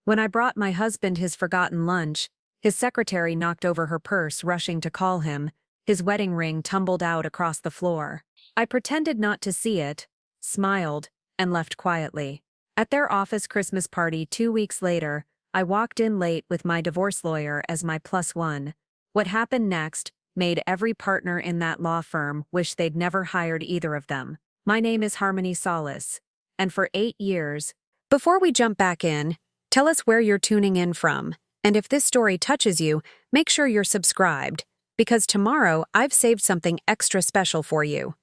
When I brought my husband his forgotten lunch, his secretary knocked over her purse, rushing to call him. His wedding ring tumbled out across the floor. I pretended not to see it, smiled, and left quietly. At their office Christmas party 2 weeks later, I walked in late with my divorce lawyer as my plus one. What happened next made every partner in that law firm wish they'd never hired either of them. My name is Harmony Solis, and for 8 years. Before we jump back in, tell us where you're tuning in from, and if this story touches you, make sure you're subscribed, because tomorrow I've saved something extra special for you.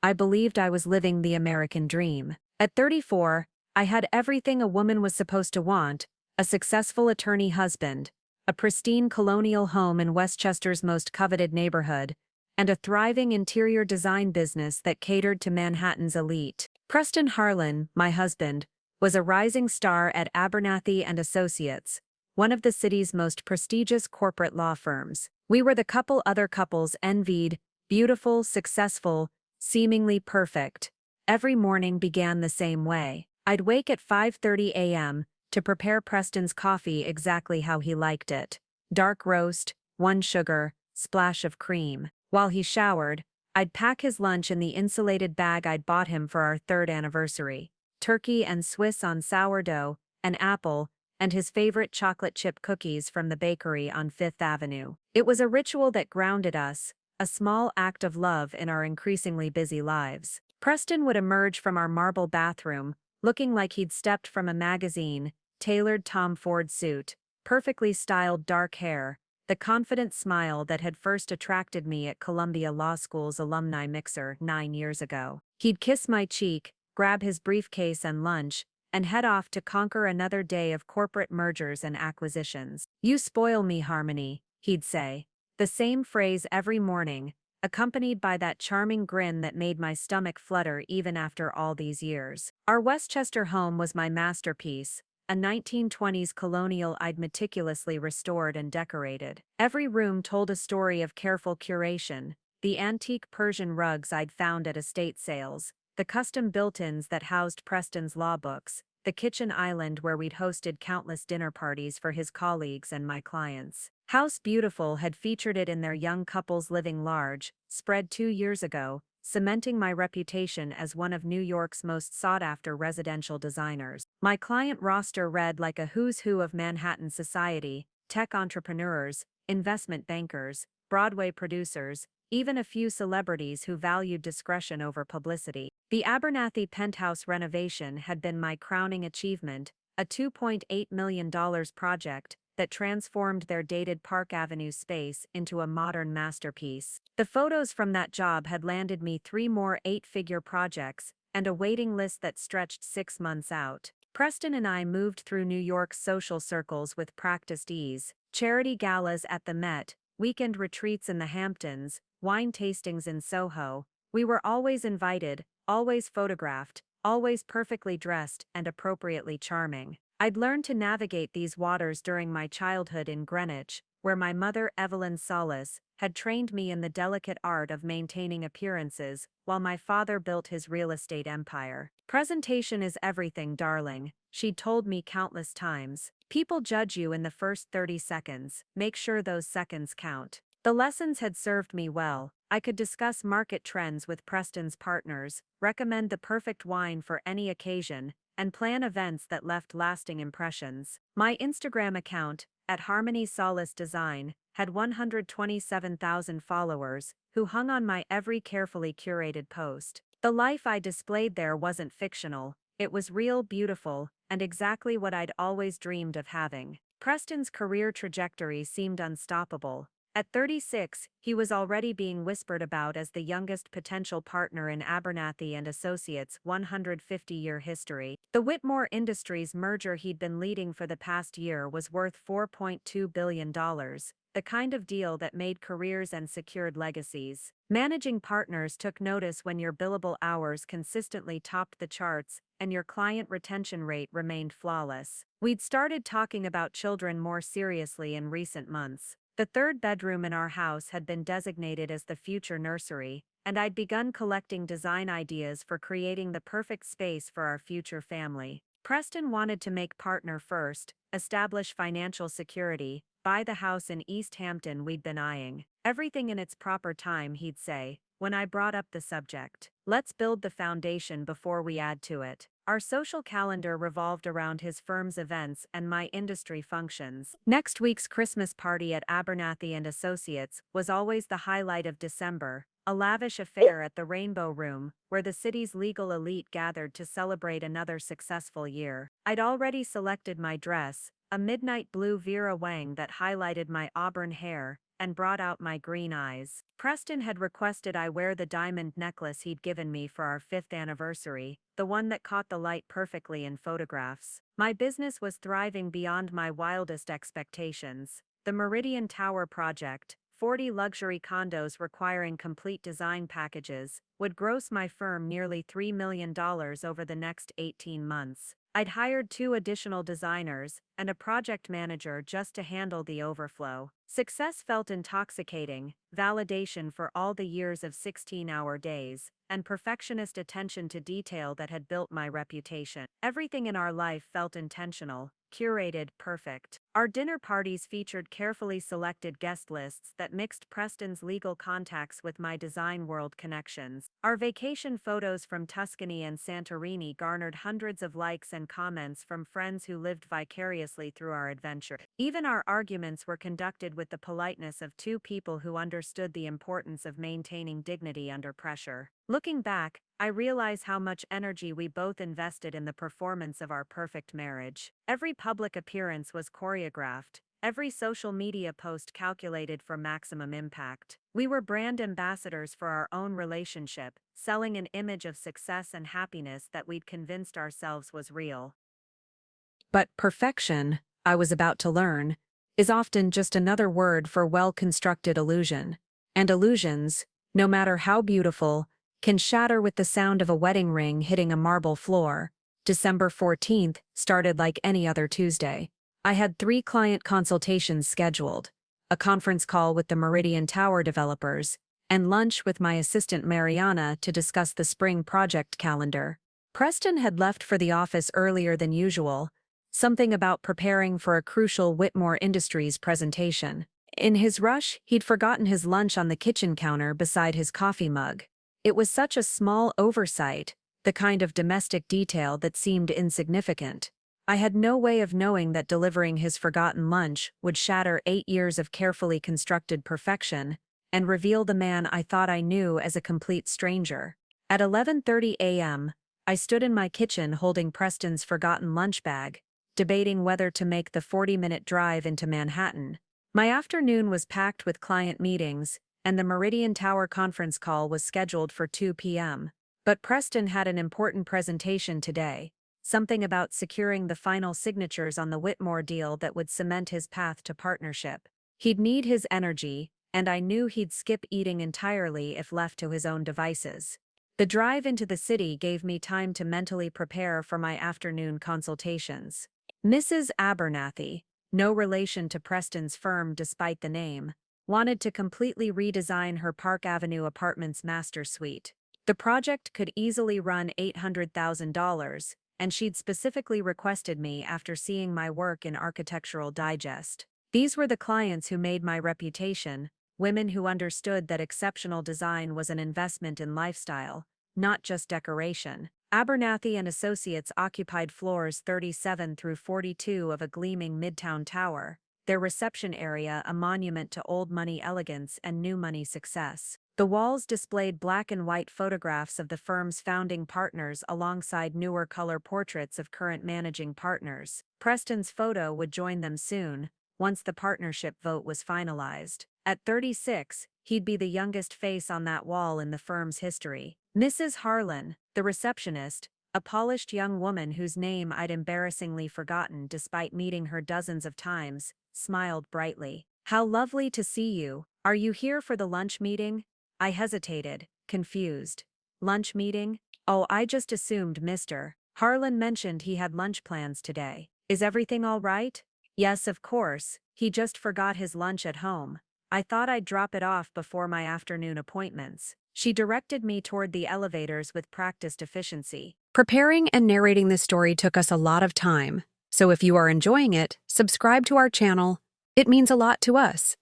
I believed I was living the American dream. At 34, I had everything a woman was supposed to want: a successful attorney husband, a pristine colonial home in Westchester's most coveted neighborhood, and a thriving interior design business that catered to Manhattan's elite. Preston Harlan, my husband, was a rising star at Abernathy Associates, one of the city's most prestigious corporate law firms. We were the couple other couples envied: beautiful, successful, seemingly perfect. Every morning began the same way. I'd wake at 5:30 a.m. to prepare Preston's coffee exactly how he liked it: dark roast, 1 sugar, splash of cream. While he showered, I'd pack his lunch in the insulated bag I'd bought him for our 3rd anniversary: turkey and Swiss on sourdough, an apple, and his favorite chocolate chip cookies from the bakery on 5th Avenue. It was a ritual that grounded us, a small act of love in our increasingly busy lives. Preston would emerge from our marble bathroom, looking like he'd stepped from a magazine: tailored Tom Ford suit, perfectly styled dark hair, the confident smile that had first attracted me at Columbia Law School's alumni mixer 9 years ago. He'd kiss my cheek, grab his briefcase and lunch, and head off to conquer another day of corporate mergers and acquisitions. "You spoil me, Harmony," he'd say, the same phrase every morning, accompanied by that charming grin that made my stomach flutter even after all these years. Our Westchester home was my masterpiece, a 1920s colonial I'd meticulously restored and decorated. Every room told a story of careful curation: the antique Persian rugs I'd found at estate sales, the custom built-ins that housed Preston's law books, the kitchen island where we'd hosted countless dinner parties for his colleagues and my clients. House Beautiful had featured it in their Young Couples Living Large spread 2 years ago, cementing my reputation as one of New York's most sought-after residential designers. My client roster read like a who's who of Manhattan society: tech entrepreneurs, investment bankers, Broadway producers, even a few celebrities who valued discretion over publicity. The Abernathy penthouse renovation had been my crowning achievement, a $2.8 million project that transformed their dated Park Avenue space into a modern masterpiece. The photos from that job had landed me 3 more 8-figure projects and a waiting list that stretched 6 months out. Preston and I moved through New York's social circles with practiced ease: charity galas at the Met, weekend retreats in the Hamptons, wine tastings in Soho. We were always invited, always photographed, always perfectly dressed and appropriately charming. I'd learned to navigate these waters during my childhood in Greenwich, where my mother, Evelyn Solis, had trained me in the delicate art of maintaining appearances, while my father built his real estate empire. "Presentation is everything, darling," she'd told me countless times. "People judge you in the first 30 seconds. Make sure those seconds count." The lessons had served me well. I could discuss market trends with Preston's partners, recommend the perfect wine for any occasion, and plan events that left lasting impressions. My Instagram account, at Harmony Solis Design, had 127,000 followers, who hung on my every carefully curated post. The life I displayed there wasn't fictional, it was real, beautiful, and exactly what I'd always dreamed of having. Preston's career trajectory seemed unstoppable. At 36, he was already being whispered about as the youngest potential partner in Abernathy Associates' 150-year history. The Whitmore Industries merger he'd been leading for the past year was worth $4.2 billion, the kind of deal that made careers and secured legacies. Managing partners took notice when your billable hours consistently topped the charts and your client retention rate remained flawless. We'd started talking about children more seriously in recent months. The 3rd bedroom in our house had been designated as the future nursery, and I'd begun collecting design ideas for creating the perfect space for our future family. Preston wanted to make partner first, establish financial security, buy the house in East Hampton we'd been eyeing. Everything in its proper time, he'd say, when I brought up the subject. Let's build the foundation before we add to it. Our social calendar revolved around his firm's events and my industry functions. Next week's Christmas party at Abernathy Associates was always the highlight of December, a lavish affair at the Rainbow Room, where the city's legal elite gathered to celebrate another successful year. I'd already selected my dress, a midnight blue Vera Wang that highlighted my auburn hair and brought out my green eyes. Preston had requested I wear the diamond necklace he'd given me for our 5th anniversary, the one that caught the light perfectly in photographs. My business was thriving beyond my wildest expectations. The Meridian Tower project, 40 luxury condos requiring complete design packages, would gross my firm nearly $3 million over the next 18 months. I'd hired 2 additional designers and a project manager just to handle the overflow. Success felt intoxicating, validation for all the years of 16-hour days, and perfectionist attention to detail that had built my reputation. Everything in our life felt intentional, curated, perfect. Our dinner parties featured carefully selected guest lists that mixed Preston's legal contacts with my design world connections. Our vacation photos from Tuscany and Santorini garnered hundreds of likes and comments from friends who lived vicariously through our adventure. Even our arguments were conducted with the politeness of 2 people who understood the importance of maintaining dignity under pressure. Looking back, I realize how much energy we both invested in the performance of our perfect marriage. Every public appearance was choreographed, every social media post calculated for maximum impact. We were brand ambassadors for our own relationship, selling an image of success and happiness that we'd convinced ourselves was real. But perfection, I was about to learn, is often just another word for well-constructed illusion. And illusions, no matter how beautiful, can shatter with the sound of a wedding ring hitting a marble floor. December 14th started like any other Tuesday. I had 3 client consultations scheduled, a conference call with the Meridian Tower developers, and lunch with my assistant Mariana to discuss the spring project calendar. Preston had left for the office earlier than usual, something about preparing for a crucial Whitmore Industries presentation. In his rush, he'd forgotten his lunch on the kitchen counter beside his coffee mug. It was such a small oversight, the kind of domestic detail that seemed insignificant. I had no way of knowing that delivering his forgotten lunch would shatter 8 years of carefully constructed perfection and reveal the man I thought I knew as a complete stranger. At 11:30 a.m., I stood in my kitchen holding Preston's forgotten lunch bag, debating whether to make the 40-minute drive into Manhattan. My afternoon was packed with client meetings, and the Meridian Tower conference call was scheduled for 2 p.m. But Preston had an important presentation today, something about securing the final signatures on the Whitmore deal that would cement his path to partnership. He'd need his energy, and I knew he'd skip eating entirely if left to his own devices. The drive into the city gave me time to mentally prepare for my afternoon consultations. Mrs. Abernathy, no relation to Preston's firm despite the name, wanted to completely redesign her Park Avenue Apartments master suite. The project could easily run $800,000, and she'd specifically requested me after seeing my work in Architectural Digest. These were the clients who made my reputation, women who understood that exceptional design was an investment in lifestyle, not just decoration. Abernathy Associates occupied floors 37 through 42 of a gleaming midtown tower, their reception area a monument to old money elegance and new money success. The walls displayed black and white photographs of the firm's founding partners alongside newer color portraits of current managing partners. Preston's photo would join them soon, once the partnership vote was finalized. At 36, he'd be the youngest face on that wall in the firm's history. Mrs. Harlan, the receptionist, a polished young woman whose name I'd embarrassingly forgotten despite meeting her dozens of times, smiled brightly. "How lovely to see you. Are you here for the lunch meeting?" I hesitated, confused. "Lunch meeting? Oh, I just assumed Mr. Harlan mentioned he had lunch plans today. Is everything all right?" "Yes, of course. He just forgot his lunch at home. I thought I'd drop it off before my afternoon appointments." She directed me toward the elevators with practiced efficiency. Preparing and narrating this story took us a lot of time, so if you are enjoying it, subscribe to our channel. It means a lot to us.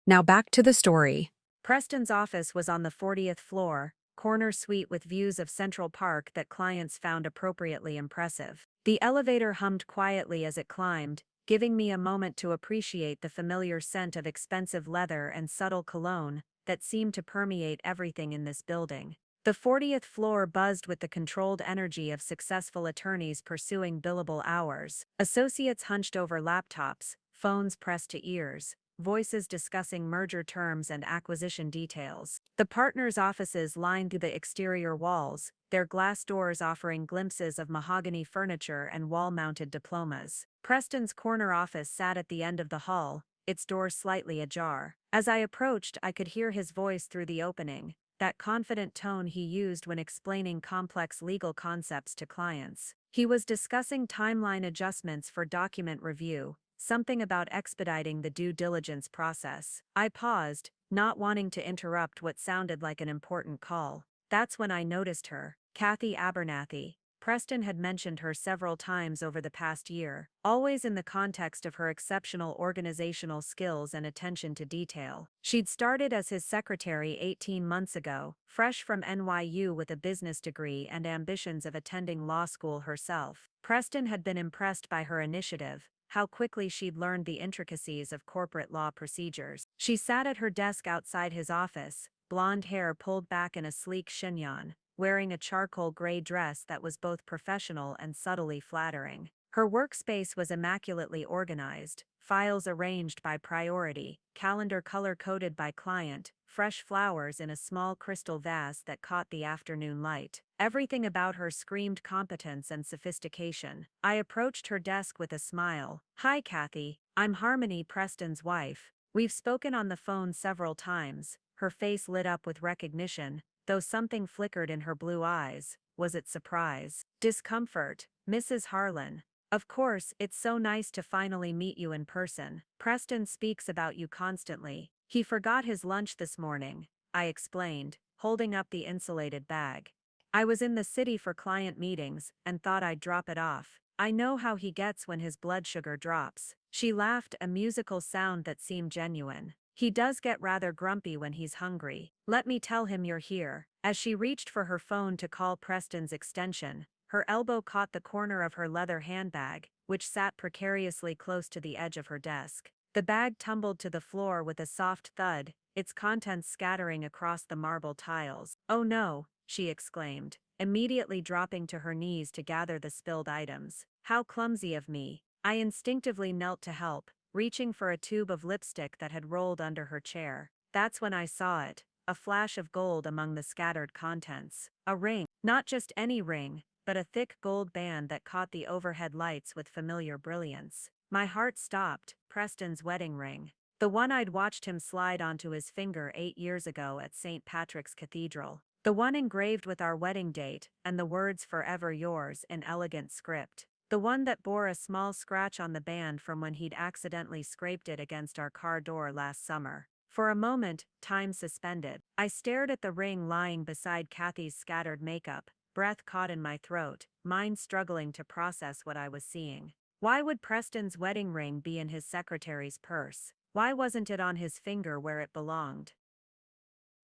Now back to the story. Preston's office was on the 40th floor, corner suite with views of Central Park that clients found appropriately impressive. The elevator hummed quietly as it climbed, giving me a moment to appreciate the familiar scent of expensive leather and subtle cologne that seemed to permeate everything in this building. The 40th floor buzzed with the controlled energy of successful attorneys pursuing billable hours. Associates hunched over laptops, phones pressed to ears, voices discussing merger terms and acquisition details. The partners' offices lined the exterior walls, their glass doors offering glimpses of mahogany furniture and wall-mounted diplomas. Preston's corner office sat at the end of the hall, its door slightly ajar. As I approached, I could hear his voice through the opening, that confident tone he used when explaining complex legal concepts to clients. He was discussing timeline adjustments for document review, something about expediting the due diligence process. I paused, not wanting to interrupt what sounded like an important call. That's when I noticed her, Kathy Abernathy. Preston had mentioned her several times over the past year, always in the context of her exceptional organizational skills and attention to detail. She'd started as his secretary 18 months ago, fresh from NYU with a business degree and ambitions of attending law school herself. Preston had been impressed by her initiative, how quickly she'd learned the intricacies of corporate law procedures. She sat at her desk outside his office, blonde hair pulled back in a sleek chignon, wearing a charcoal gray dress that was both professional and subtly flattering. Her workspace was immaculately organized, files arranged by priority, calendar color-coded by client, fresh flowers in a small crystal vase that caught the afternoon light. Everything about her screamed competence and sophistication. I approached her desk with a smile. "Hi, Kathy. I'm Harmony, Preston's wife. We've spoken on the phone several times." Her face lit up with recognition, though something flickered in her blue eyes. Was it surprise? Discomfort? "Mrs. Harlan. Of course, it's so nice to finally meet you in person. Preston speaks about you constantly. He forgot his lunch this morning," I explained, holding up the insulated bag. "I was in the city for client meetings and thought I'd drop it off. I know how he gets when his blood sugar drops." She laughed, a musical sound that seemed genuine. "He does get rather grumpy when he's hungry. Let me tell him you're here." As she reached for her phone to call Preston's extension, her elbow caught the corner of her leather handbag, which sat precariously close to the edge of her desk. The bag tumbled to the floor with a soft thud, its contents scattering across the marble tiles. "Oh no," she exclaimed, immediately dropping to her knees to gather the spilled items. "How clumsy of me." I instinctively knelt to help, reaching for a tube of lipstick that had rolled under her chair. That's when I saw it, a flash of gold among the scattered contents. A ring. Not just any ring, but a thick gold band that caught the overhead lights with familiar brilliance. My heart stopped. Preston's wedding ring. The one I'd watched him slide onto his finger 8 years ago at St. Patrick's Cathedral. The one engraved with our wedding date and the words "Forever Yours" in elegant script. The one that bore a small scratch on the band from when he'd accidentally scraped it against our car door last summer. For a moment, time suspended. I stared at the ring lying beside Kathy's scattered makeup, breath caught in my throat, mind struggling to process what I was seeing. Why would Preston's wedding ring be in his secretary's purse? Why wasn't it on his finger where it belonged?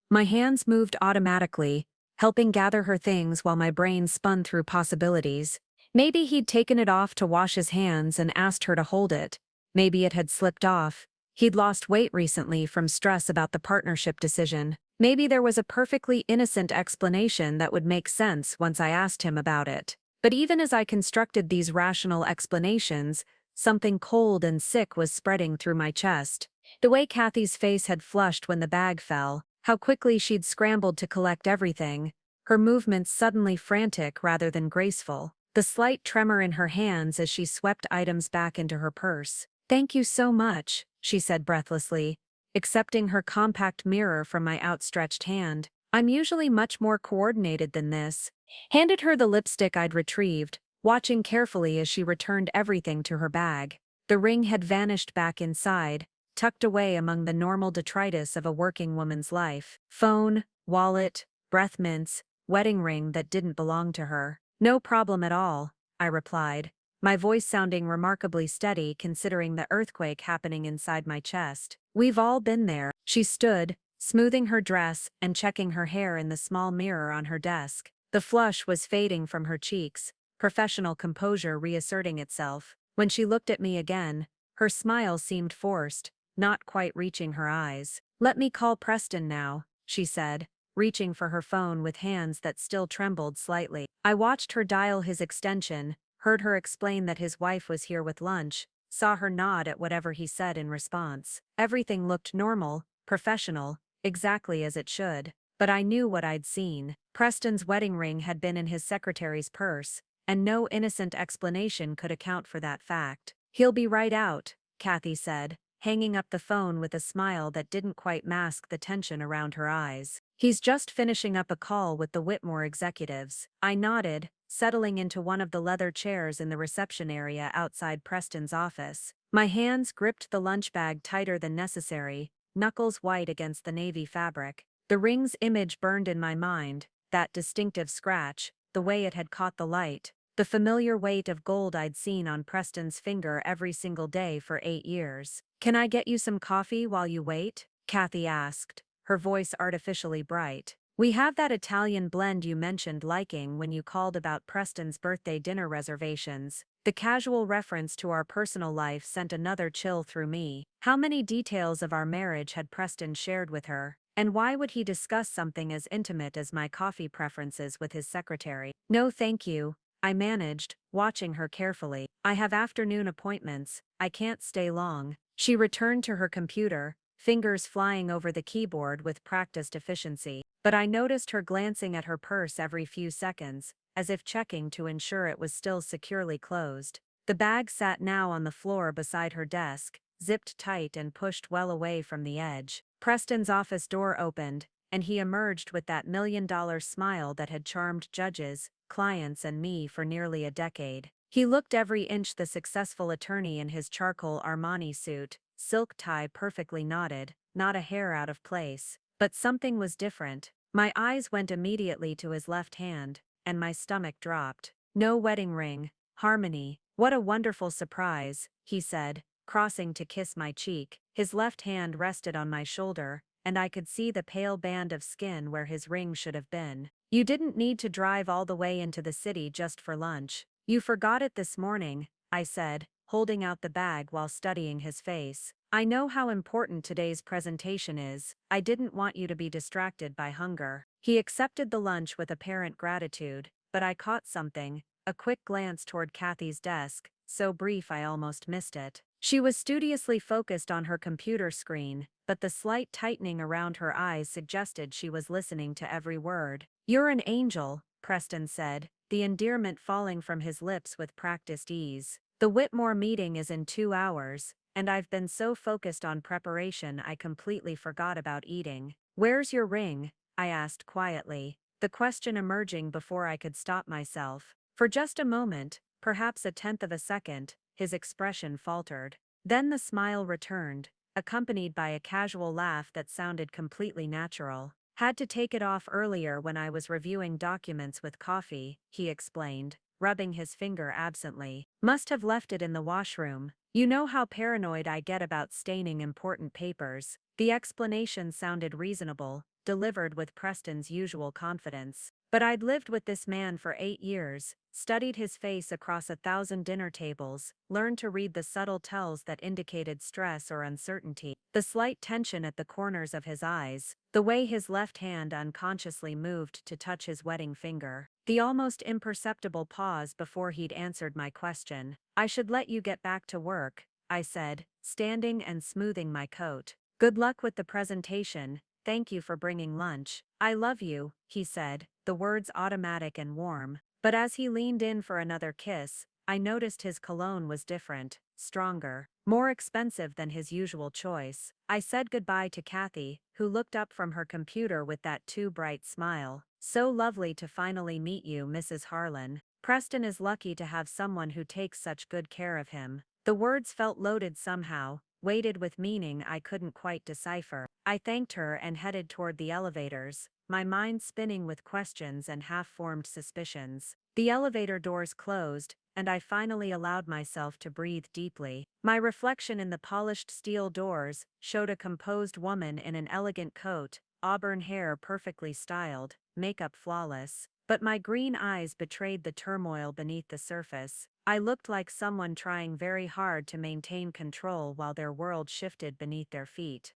My hands moved automatically, helping gather her things while my brain spun through possibilities. Maybe he'd taken it off to wash his hands and asked her to hold it. Maybe it had slipped off. He'd lost weight recently from stress about the partnership decision. Maybe there was a perfectly innocent explanation that would make sense once I asked him about it. But even as I constructed these rational explanations, something cold and sick was spreading through my chest. The way Kathy's face had flushed when the bag fell, how quickly she'd scrambled to collect everything, her movements suddenly frantic rather than graceful. The slight tremor in her hands as she swept items back into her purse. "Thank you so much," she said breathlessly, accepting her compact mirror from my outstretched hand. "I'm usually much more coordinated than this." Handed her the lipstick I'd retrieved, watching carefully as she returned everything to her bag. The ring had vanished back inside, tucked away among the normal detritus of a working woman's life. Phone, wallet, breath mints, wedding ring that didn't belong to her. No problem at all, I replied, my voice sounding remarkably steady considering the earthquake happening inside my chest. We've all been there. She stood, smoothing her dress and checking her hair in the small mirror on her desk. The flush was fading from her cheeks, professional composure reasserting itself. When she looked at me again, her smile seemed forced, not quite reaching her eyes. Let me call Preston now, she said, reaching for her phone with hands that still trembled slightly. I watched her dial his extension, heard her explain that his wife was here with lunch, saw her nod at whatever he said in response. Everything looked normal, professional, exactly as it should. But I knew what I'd seen. Preston's wedding ring had been in his secretary's purse, and no innocent explanation could account for that fact. He'll be right out, Kathy said, hanging up the phone with a smile that didn't quite mask the tension around her eyes. He's just finishing up a call with the Whitmore executives. I nodded, settling into one of the leather chairs in the reception area outside Preston's office. My hands gripped the lunch bag tighter than necessary, knuckles white against the navy fabric. The ring's image burned in my mind, that distinctive scratch, the way it had caught the light, the familiar weight of gold I'd seen on Preston's finger every single day for 8 years. Can I get you some coffee while you wait? Kathy asked, her voice artificially bright. We have that Italian blend you mentioned liking when you called about Preston's birthday dinner reservations. The casual reference to our personal life sent another chill through me. How many details of our marriage had Preston shared with her? And why would he discuss something as intimate as my coffee preferences with his secretary? No thank you, I managed, watching her carefully. I have afternoon appointments, I can't stay long. She returned to her computer, fingers flying over the keyboard with practiced efficiency. But I noticed her glancing at her purse every few seconds, as if checking to ensure it was still securely closed. The bag sat now on the floor beside her desk, zipped tight and pushed well away from the edge. Preston's office door opened, and he emerged with that million-dollar smile that had charmed judges, clients and me for nearly a decade. He looked every inch the successful attorney in his charcoal Armani suit, silk tie perfectly knotted, not a hair out of place. But something was different. My eyes went immediately to his left hand, and my stomach dropped. No wedding ring. Harmony. What a wonderful surprise, he said, crossing to kiss my cheek. His left hand rested on my shoulder, and I could see the pale band of skin where his ring should have been. You didn't need to drive all the way into the city just for lunch. You forgot it this morning, I said, holding out the bag while studying his face. I know how important today's presentation is. I didn't want you to be distracted by hunger. He accepted the lunch with apparent gratitude, but I caught something, a quick glance toward Kathy's desk, so brief I almost missed it. She was studiously focused on her computer screen, but the slight tightening around her eyes suggested she was listening to every word. You're an angel, Preston said, the endearment falling from his lips with practiced ease. The Whitmore meeting is in 2 hours, and I've been so focused on preparation I completely forgot about eating. Where's your ring? I asked quietly, the question emerging before I could stop myself. For just a moment, perhaps a tenth of a second, his expression faltered. Then the smile returned, accompanied by a casual laugh that sounded completely natural. Had to take it off earlier when I was reviewing documents with coffee, he explained, rubbing his finger absently. Must have left it in the washroom. You know how paranoid I get about staining important papers. The explanation sounded reasonable, delivered with Preston's usual confidence. But I'd lived with this man for 8 years, studied his face across 1,000 dinner tables, learned to read the subtle tells that indicated stress or uncertainty, the slight tension at the corners of his eyes, the way his left hand unconsciously moved to touch his wedding finger, the almost imperceptible pause before he'd answered my question. I should let you get back to work, I said, standing and smoothing my coat. Good luck with the presentation. Thank you for bringing lunch. I love you, he said, the words automatic and warm. But as he leaned in for another kiss, I noticed his cologne was different, stronger, more expensive than his usual choice. I said goodbye to Kathy, who looked up from her computer with that too bright smile. So lovely to finally meet you, Mrs. Harlan. Preston is lucky to have someone who takes such good care of him. The words felt loaded somehow, weighted with meaning I couldn't quite decipher. I thanked her and headed toward the elevators, my mind spinning with questions and half-formed suspicions. The elevator doors closed, and I finally allowed myself to breathe deeply. My reflection in the polished steel doors showed a composed woman in an elegant coat, auburn hair perfectly styled, makeup flawless. But my green eyes betrayed the turmoil beneath the surface. I looked like someone trying very hard to maintain control while their world shifted beneath their feet.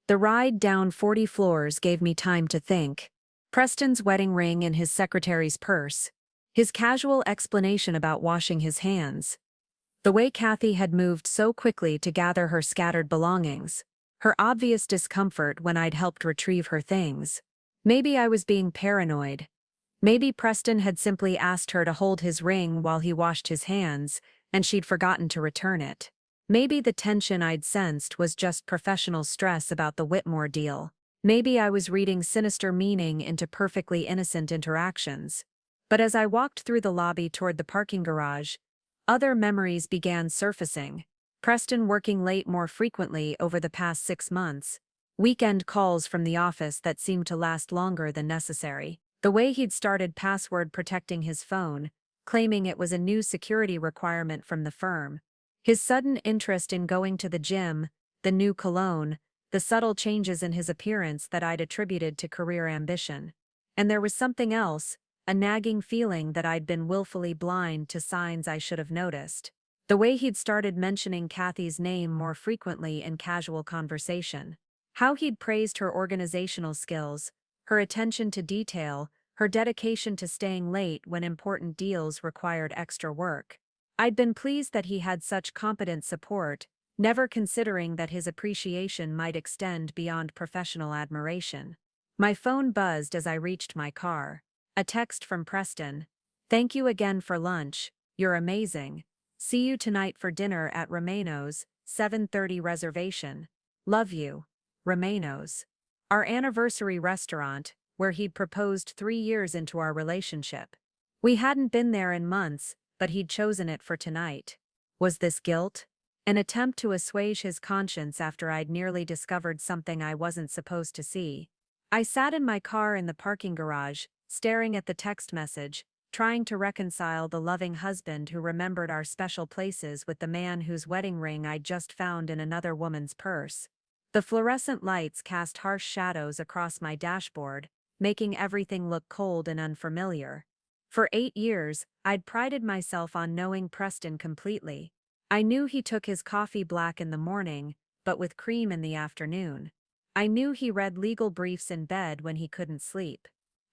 The ride down 40 floors gave me time to think. Preston's wedding ring in his secretary's purse. His casual explanation about washing his hands. The way Kathy had moved so quickly to gather her scattered belongings. Her obvious discomfort when I'd helped retrieve her things. Maybe I was being paranoid. Maybe Preston had simply asked her to hold his ring while he washed his hands, and she'd forgotten to return it. Maybe the tension I'd sensed was just professional stress about the Whitmore deal. Maybe I was reading sinister meaning into perfectly innocent interactions. But as I walked through the lobby toward the parking garage, other memories began surfacing. Preston working late more frequently over the past 6 months. Weekend calls from the office that seemed to last longer than necessary. The way he'd started password protecting his phone, claiming it was a new security requirement from the firm. His sudden interest in going to the gym, the new cologne, the subtle changes in his appearance that I'd attributed to career ambition. And there was something else, a nagging feeling that I'd been willfully blind to signs I should have noticed. The way he'd started mentioning Kathy's name more frequently in casual conversation. How he'd praised her organizational skills, her attention to detail, her dedication to staying late when important deals required extra work. I'd been pleased that he had such competent support, never considering that his appreciation might extend beyond professional admiration. My phone buzzed as I reached my car. A text from Preston. "Thank you again for lunch, you're amazing. See you tonight for dinner at Romano's, 7:30 reservation. Love you. Romano's." Our anniversary restaurant, where he'd proposed 3 years into our relationship. We hadn't been there in months, but he'd chosen it for tonight. Was this guilt? An attempt to assuage his conscience after I'd nearly discovered something I wasn't supposed to see. I sat in my car in the parking garage, staring at the text message, trying to reconcile the loving husband who remembered our special places with the man whose wedding ring I'd just found in another woman's purse. The fluorescent lights cast harsh shadows across my dashboard, making everything look cold and unfamiliar. For 8 years, I'd prided myself on knowing Preston completely. I knew he took his coffee black in the morning, but with cream in the afternoon. I knew he read legal briefs in bed when he couldn't sleep.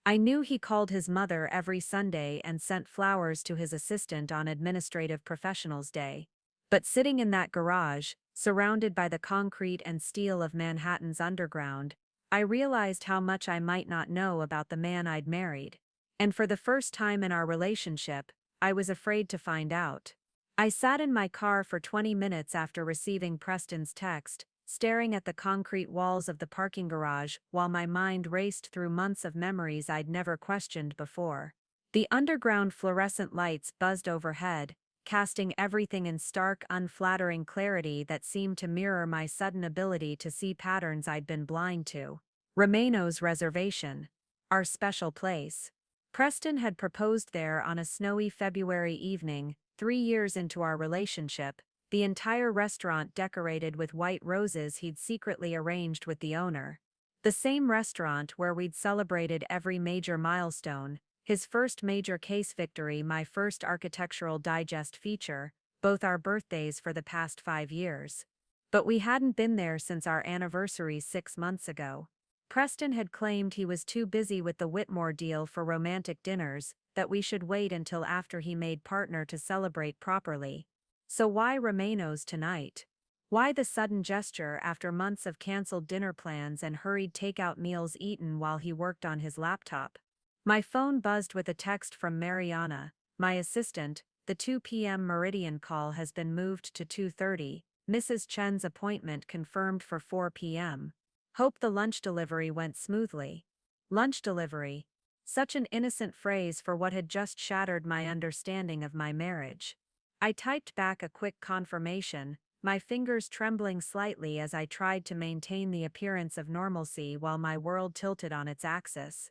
I knew he called his mother every Sunday and sent flowers to his assistant on Administrative Professionals Day. But sitting in that garage, surrounded by the concrete and steel of Manhattan's underground, I realized how much I might not know about the man I'd married. And for the first time in our relationship, I was afraid to find out. I sat in my car for 20 minutes after receiving Preston's text, staring at the concrete walls of the parking garage while my mind raced through months of memories I'd never questioned before. The underground fluorescent lights buzzed overhead, casting everything in stark, unflattering clarity that seemed to mirror my sudden ability to see patterns I'd been blind to. Romano's reservation. Our special place. Preston had proposed there on a snowy February evening, 3 years into our relationship, the entire restaurant decorated with white roses he'd secretly arranged with the owner. The same restaurant where we'd celebrated every major milestone, his first major case victory, my first Architectural Digest feature, both our birthdays for the past 5 years. But we hadn't been there since our anniversary 6 months ago. Preston had claimed he was too busy with the Whitmore deal for romantic dinners, that we should wait until after he made partner to celebrate properly. So why Romano's tonight? Why the sudden gesture after months of canceled dinner plans and hurried takeout meals eaten while he worked on his laptop? My phone buzzed with a text from Mariana, my assistant. The 2 p.m. Meridian call has been moved to 2:30, Mrs. Chen's appointment confirmed for 4 p.m. Hope the lunch delivery went smoothly. Lunch delivery. Such an innocent phrase for what had just shattered my understanding of my marriage. I typed back a quick confirmation, my fingers trembling slightly as I tried to maintain the appearance of normalcy while my world tilted on its axis.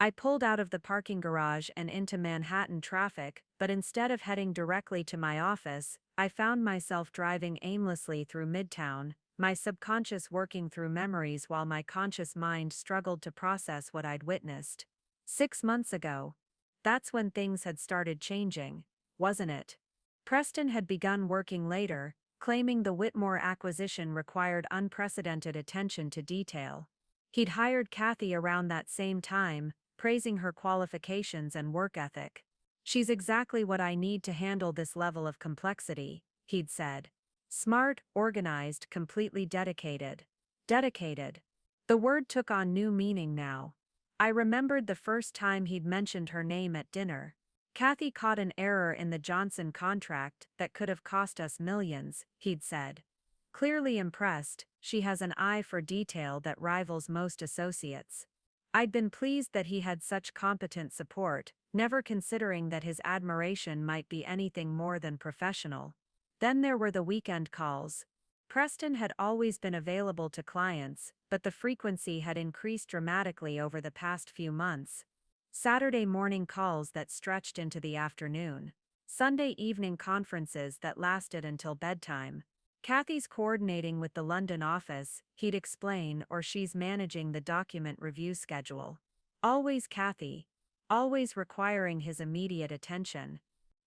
I pulled out of the parking garage and into Manhattan traffic, but instead of heading directly to my office, I found myself driving aimlessly through Midtown, my subconscious working through memories while my conscious mind struggled to process what I'd witnessed. 6 months ago. That's when things had started changing, wasn't it? Preston had begun working later, claiming the Whitmore acquisition required unprecedented attention to detail. He'd hired Kathy around that same time, praising her qualifications and work ethic. "She's exactly what I need to handle this level of complexity," he'd said. "Smart, organized, completely dedicated." Dedicated. The word took on new meaning now. I remembered the first time he'd mentioned her name at dinner. "Kathy caught an error in the Johnson contract that could have cost us millions," he'd said. Clearly impressed, "She has an eye for detail that rivals most associates." I'd been pleased that he had such competent support, never considering that his admiration might be anything more than professional. Then there were the weekend calls. Preston had always been available to clients, but the frequency had increased dramatically over the past few months. Saturday morning calls that stretched into the afternoon. Sunday evening conferences that lasted until bedtime. "Kathy's coordinating with the London office," he'd explain, "or she's managing the document review schedule." Always Kathy. Always requiring his immediate attention.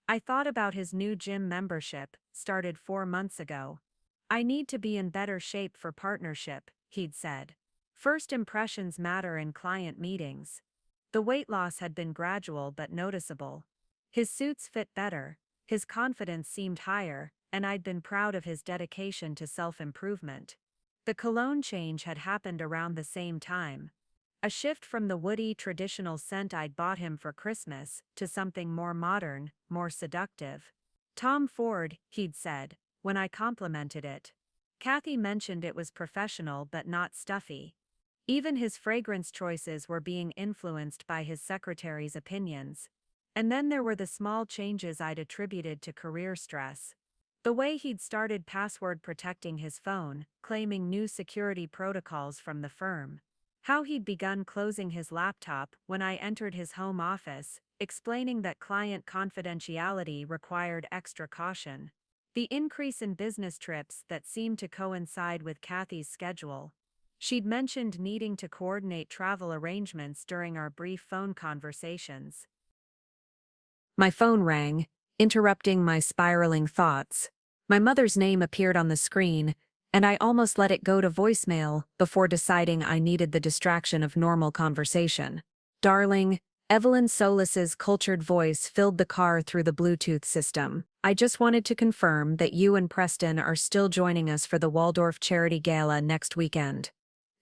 I thought about his new gym membership, started 4 months ago. "I need to be in better shape for partnership," he'd said. "First impressions matter in client meetings." The weight loss had been gradual but noticeable. His suits fit better, his confidence seemed higher, and I'd been proud of his dedication to self-improvement. The cologne change had happened around the same time. A shift from the woody traditional scent I'd bought him for Christmas to something more modern, more seductive. "Tom Ford," he'd said, when I complimented it. Kathy mentioned it was professional but not stuffy. Even his fragrance choices were being influenced by his secretary's opinions. And then there were the small changes I'd attributed to career stress. The way he'd started password protecting his phone, claiming new security protocols from the firm. How he'd begun closing his laptop when I entered his home office, explaining that client confidentiality required extra caution. The increase in business trips that seemed to coincide with Kathy's schedule. She'd mentioned needing to coordinate travel arrangements during our brief phone conversations. My phone rang, interrupting my spiraling thoughts. My mother's name appeared on the screen, and I almost let it go to voicemail before deciding I needed the distraction of normal conversation. "Darling," Evelyn Solis's cultured voice filled the car through the Bluetooth system. "I just wanted to confirm that you and Preston are still joining us for the Waldorf Charity Gala next weekend.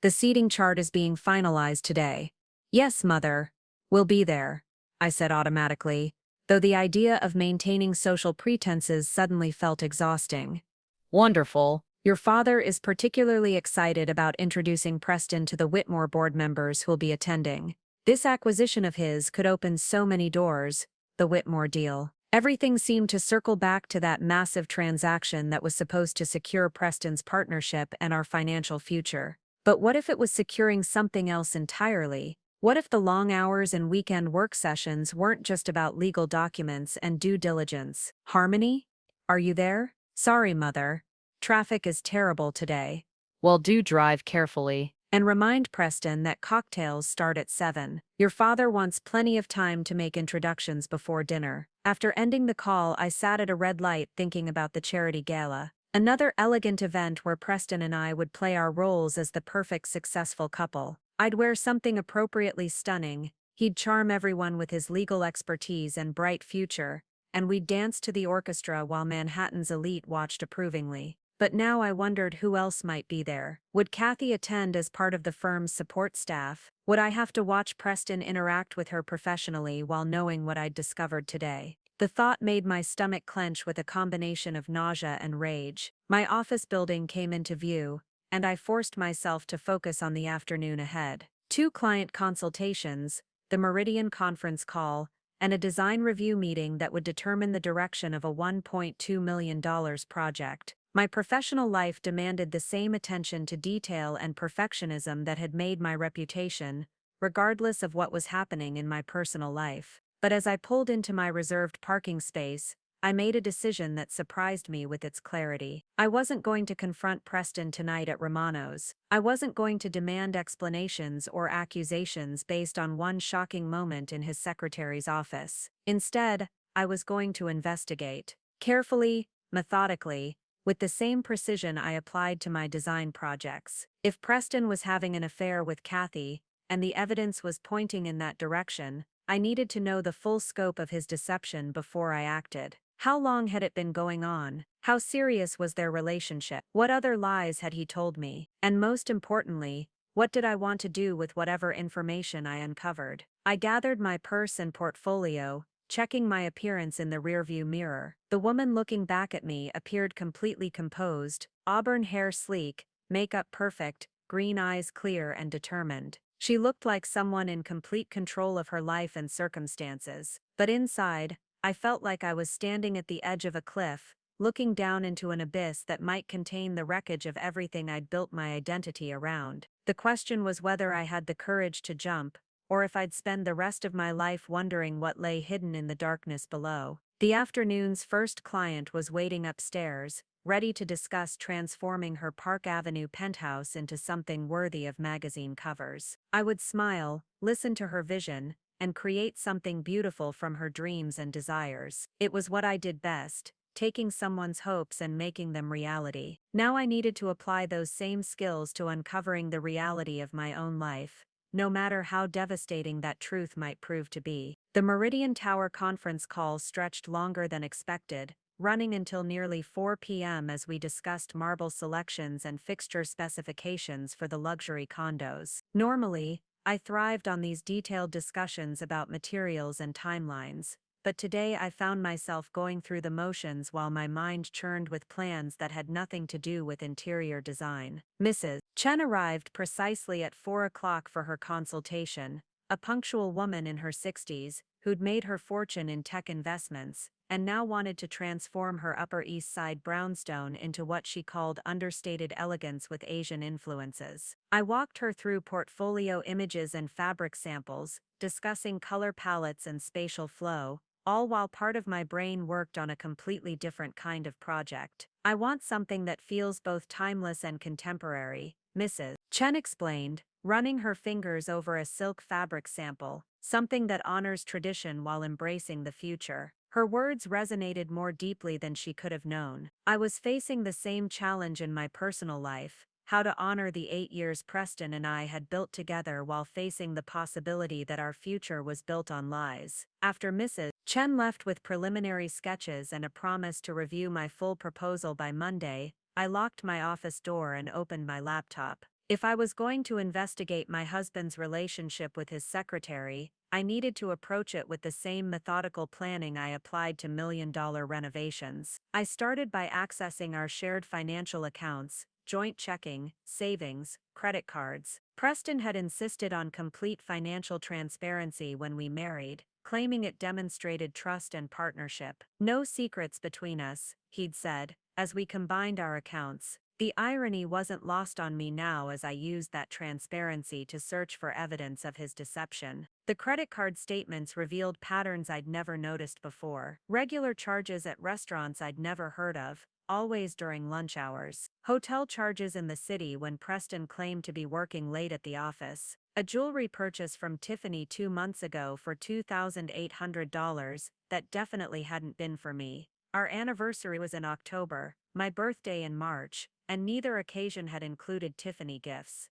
The seating chart is being finalized today." "Yes, Mother. We'll be there," I said automatically, though the idea of maintaining social pretenses suddenly felt exhausting. "Wonderful. Your father is particularly excited about introducing Preston to the Whitmore board members who'll be attending. This acquisition of his could open so many doors, the Whitmore deal." Everything seemed to circle back to that massive transaction that was supposed to secure Preston's partnership and our financial future. But what if it was securing something else entirely? What if the long hours and weekend work sessions weren't just about legal documents and due diligence? "Harmony? Are you there? Sorry, Mother. Traffic is terrible today." "Well, do drive carefully. And remind Preston that cocktails start at 7. Your father wants plenty of time to make introductions before dinner." After ending the call, I sat at a red light thinking about the charity gala. Another elegant event where Preston and I would play our roles as the perfect successful couple. I'd wear something appropriately stunning, he'd charm everyone with his legal expertise and bright future, and we'd dance to the orchestra while Manhattan's elite watched approvingly. But now I wondered who else might be there. Would Kathy attend as part of the firm's support staff? Would I have to watch Preston interact with her professionally while knowing what I'd discovered today? The thought made my stomach clench with a combination of nausea and rage. My office building came into view, and I forced myself to focus on the afternoon ahead. 2 client consultations, the Meridian conference call, and a design review meeting that would determine the direction of a $1.2 million project. My professional life demanded the same attention to detail and perfectionism that had made my reputation, regardless of what was happening in my personal life. But as I pulled into my reserved parking space, I made a decision that surprised me with its clarity. I wasn't going to confront Preston tonight at Romano's. I wasn't going to demand explanations or accusations based on one shocking moment in his secretary's office. Instead, I was going to investigate. Carefully, methodically, with the same precision I applied to my design projects. If Preston was having an affair with Kathy, and the evidence was pointing in that direction, I needed to know the full scope of his deception before I acted. How long had it been going on? How serious was their relationship? What other lies had he told me? And most importantly, what did I want to do with whatever information I uncovered? I gathered my purse and portfolio, checking my appearance in the rearview mirror. The woman looking back at me appeared completely composed, auburn hair sleek, makeup perfect, green eyes clear and determined. She looked like someone in complete control of her life and circumstances. But inside, I felt like I was standing at the edge of a cliff, looking down into an abyss that might contain the wreckage of everything I'd built my identity around. The question was whether I had the courage to jump, or if I'd spend the rest of my life wondering what lay hidden in the darkness below. The afternoon's first client was waiting upstairs, ready to discuss transforming her Park Avenue penthouse into something worthy of magazine covers. I would smile, listen to her vision, and create something beautiful from her dreams and desires. It was what I did best, taking someone's hopes and making them reality. Now I needed to apply those same skills to uncovering the reality of my own life, no matter how devastating that truth might prove to be. The Meridian Tower conference call stretched longer than expected, running until nearly 4 p.m. as we discussed marble selections and fixture specifications for the luxury condos. Normally, I thrived on these detailed discussions about materials and timelines, but today I found myself going through the motions while my mind churned with plans that had nothing to do with interior design. Mrs. Chen arrived precisely at 4 o'clock for her consultation, a punctual woman in her 60s, who'd made her fortune in tech investments, and now wanted to transform her Upper East Side brownstone into what she called understated elegance with Asian influences. I walked her through portfolio images and fabric samples, discussing color palettes and spatial flow, all while part of my brain worked on a completely different kind of project. I want something that feels both timeless and contemporary, Mrs. Chen explained, running her fingers over a silk fabric sample, something that honors tradition while embracing the future. Her words resonated more deeply than she could have known. I was facing the same challenge in my personal life, how to honor the 8 years Preston and I had built together while facing the possibility that our future was built on lies. After Mrs. Chen left with preliminary sketches and a promise to review my full proposal by Monday, I locked my office door and opened my laptop. If I was going to investigate my husband's relationship with his secretary, I needed to approach it with the same methodical planning I applied to million-dollar renovations. I started by accessing our shared financial accounts, joint checking, savings, credit cards. Preston had insisted on complete financial transparency when we married, claiming it demonstrated trust and partnership. No secrets between us, he'd said, as we combined our accounts. The irony wasn't lost on me now as I used that transparency to search for evidence of his deception. The credit card statements revealed patterns I'd never noticed before. Regular charges at restaurants I'd never heard of, always during lunch hours. Hotel charges in the city when Preston claimed to be working late at the office. A jewelry purchase from Tiffany 2 months ago for $2,800 that definitely hadn't been for me. Our anniversary was in October, my birthday in March, and neither occasion had included Tiffany gifts.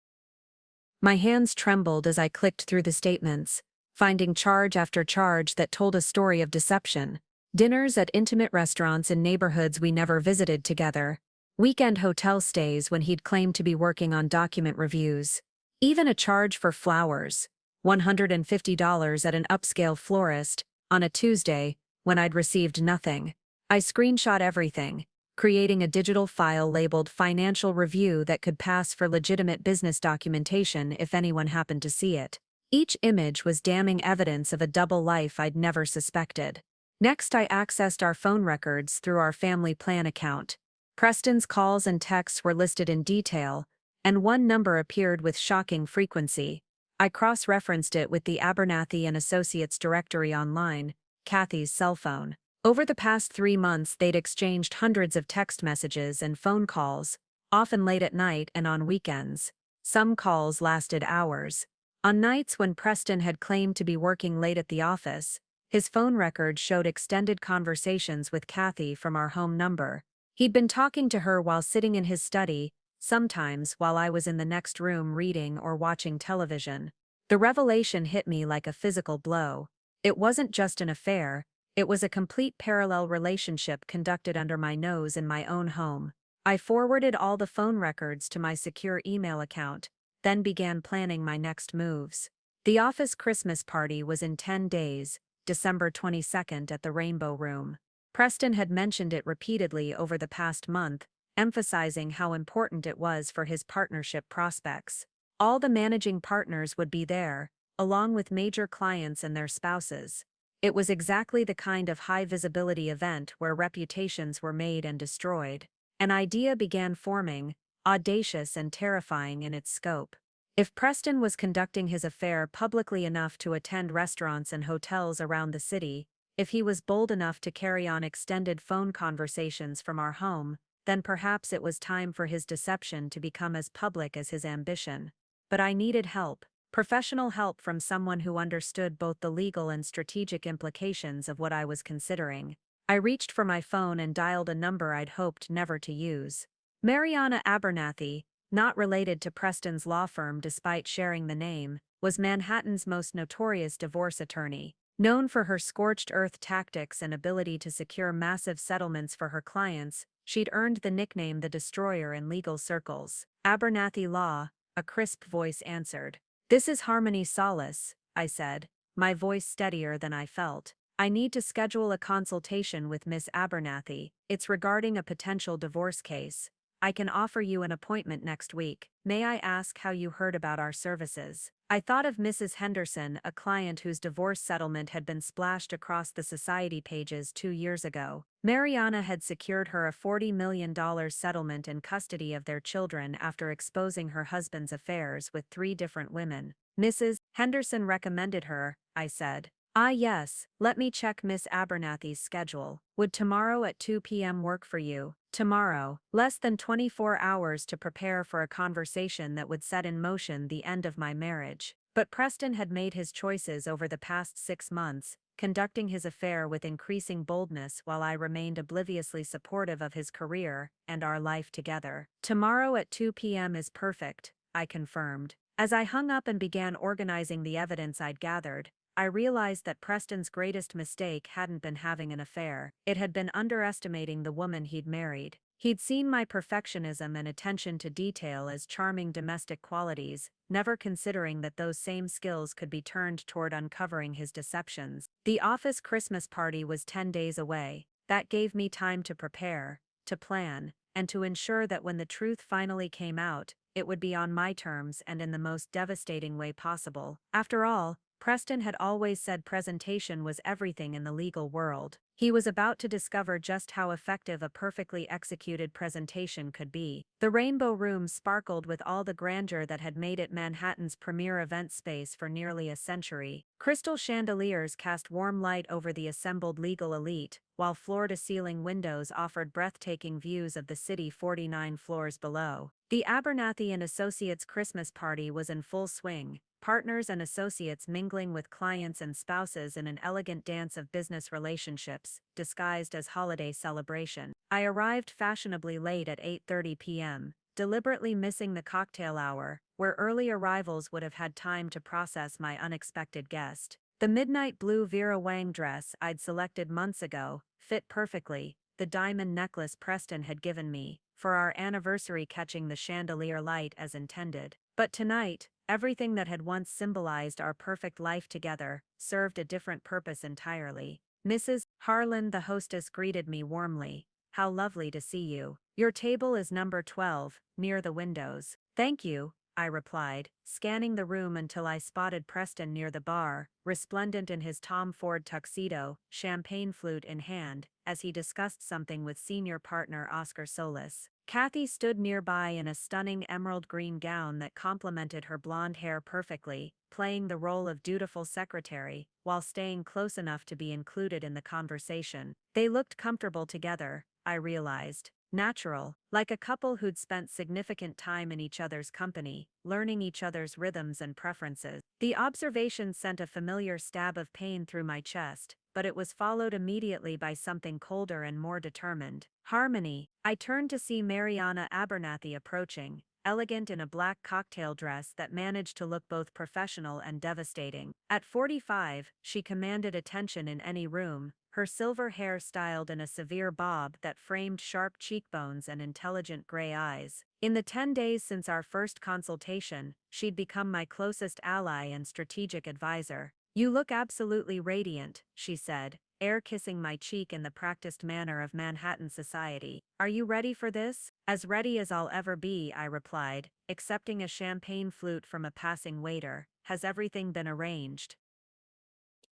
My hands trembled as I clicked through the statements, finding charge after charge that told a story of deception. Dinners at intimate restaurants in neighborhoods we never visited together, weekend hotel stays when he'd claimed to be working on document reviews, even a charge for flowers, $150 at an upscale florist, on a Tuesday, when I'd received nothing. I screenshot everything, creating a digital file labeled financial review that could pass for legitimate business documentation if anyone happened to see it. Each image was damning evidence of a double life I'd never suspected. Next, I accessed our phone records through our family plan account. Preston's calls and texts were listed in detail, and one number appeared with shocking frequency. I cross-referenced it with the Abernathy Associates directory online, Kathy's cell phone. Over the past 3 months, they'd exchanged hundreds of text messages and phone calls, often late at night and on weekends. Some calls lasted hours. On nights when Preston had claimed to be working late at the office, his phone record showed extended conversations with Kathy from our home number. He'd been talking to her while sitting in his study, sometimes while I was in the next room reading or watching television. The revelation hit me like a physical blow. It wasn't just an affair, it was a complete parallel relationship conducted under my nose in my own home. I forwarded all the phone records to my secure email account, then began planning my next moves. The office Christmas party was in 10 days, December 22nd at the Rainbow Room. Preston had mentioned it repeatedly over the past month, emphasizing how important it was for his partnership prospects. All the managing partners would be there, along with major clients and their spouses. It was exactly the kind of high-visibility event where reputations were made and destroyed. An idea began forming, audacious and terrifying in its scope. If Preston was conducting his affair publicly enough to attend restaurants and hotels around the city, if he was bold enough to carry on extended phone conversations from our home, then perhaps it was time for his deception to become as public as his ambition. But I needed help, professional help from someone who understood both the legal and strategic implications of what I was considering. I reached for my phone and dialed a number I'd hoped never to use. Mariana Abernathy, not related to Preston's law firm despite sharing the name, was Manhattan's most notorious divorce attorney. Known for her scorched-earth tactics and ability to secure massive settlements for her clients, she'd earned the nickname the Destroyer in legal circles. Abernathy Law, a crisp voice answered. "This is Harmony Solis," I said, my voice steadier than I felt. "I need to schedule a consultation with Miss Abernathy. It's regarding a potential divorce case. I can offer you an appointment next week. May I ask how you heard about our services?" I thought of Mrs. Henderson, a client whose divorce settlement had been splashed across the society pages 2 years ago. Mariana had secured her a $40 million settlement in custody of their children after exposing her husband's affairs with 3 different women. "Mrs. Henderson recommended her," I said. "Ah yes, let me check Miss Abernathy's schedule. Would tomorrow at 2 p.m. work for you?" Tomorrow, less than 24 hours to prepare for a conversation that would set in motion the end of my marriage. But Preston had made his choices over the past 6 months, conducting his affair with increasing boldness while I remained obliviously supportive of his career and our life together. "Tomorrow at 2 p.m. is perfect," I confirmed. As I hung up and began organizing the evidence I'd gathered, I realized that Preston's greatest mistake hadn't been having an affair. It had been underestimating the woman he'd married. He'd seen my perfectionism and attention to detail as charming domestic qualities, never considering that those same skills could be turned toward uncovering his deceptions. The office Christmas party was 10 days away. That gave me time to prepare, to plan, and to ensure that when the truth finally came out, it would be on my terms and in the most devastating way possible. After all, Preston had always said presentation was everything in the legal world. He was about to discover just how effective a perfectly executed presentation could be. The Rainbow Room sparkled with all the grandeur that had made it Manhattan's premier event space for nearly a century. Crystal chandeliers cast warm light over the assembled legal elite, while floor-to-ceiling windows offered breathtaking views of the city 49 floors below. The Abernathy Associates Christmas party was in full swing, partners and associates mingling with clients and spouses in an elegant dance of business relationships, disguised as holiday celebration. I arrived fashionably late at 8:30 p.m., deliberately missing the cocktail hour, where early arrivals would have had time to process my unexpected guest. The midnight blue Vera Wang dress I'd selected months ago fit perfectly, the diamond necklace Preston had given me, for our anniversary catching the chandelier light as intended. But tonight, everything that had once symbolized our perfect life together served a different purpose entirely. Mrs. Harlan, the hostess, greeted me warmly. "How lovely to see you. Your table is number 12, near the windows." "Thank you," I replied, scanning the room until I spotted Preston near the bar, resplendent in his Tom Ford tuxedo, champagne flute in hand, as he discussed something with senior partner Oscar Solis. Kathy stood nearby in a stunning emerald green gown that complemented her blonde hair perfectly, playing the role of dutiful secretary, while staying close enough to be included in the conversation. They looked comfortable together, I realized. Natural, like a couple who'd spent significant time in each other's company, learning each other's rhythms and preferences. The observation sent a familiar stab of pain through my chest, but it was followed immediately by something colder and more determined. Harmony. I turned to see Mariana Abernathy approaching, elegant in a black cocktail dress that managed to look both professional and devastating. At 45, she commanded attention in any room, her silver hair styled in a severe bob that framed sharp cheekbones and intelligent gray eyes. In the 10 days since our first consultation, she'd become my closest ally and strategic advisor. "You look absolutely radiant," she said, air kissing my cheek in the practiced manner of Manhattan society. "Are you ready for this?" "As ready as I'll ever be," I replied, accepting a champagne flute from a passing waiter. "Has everything been arranged?"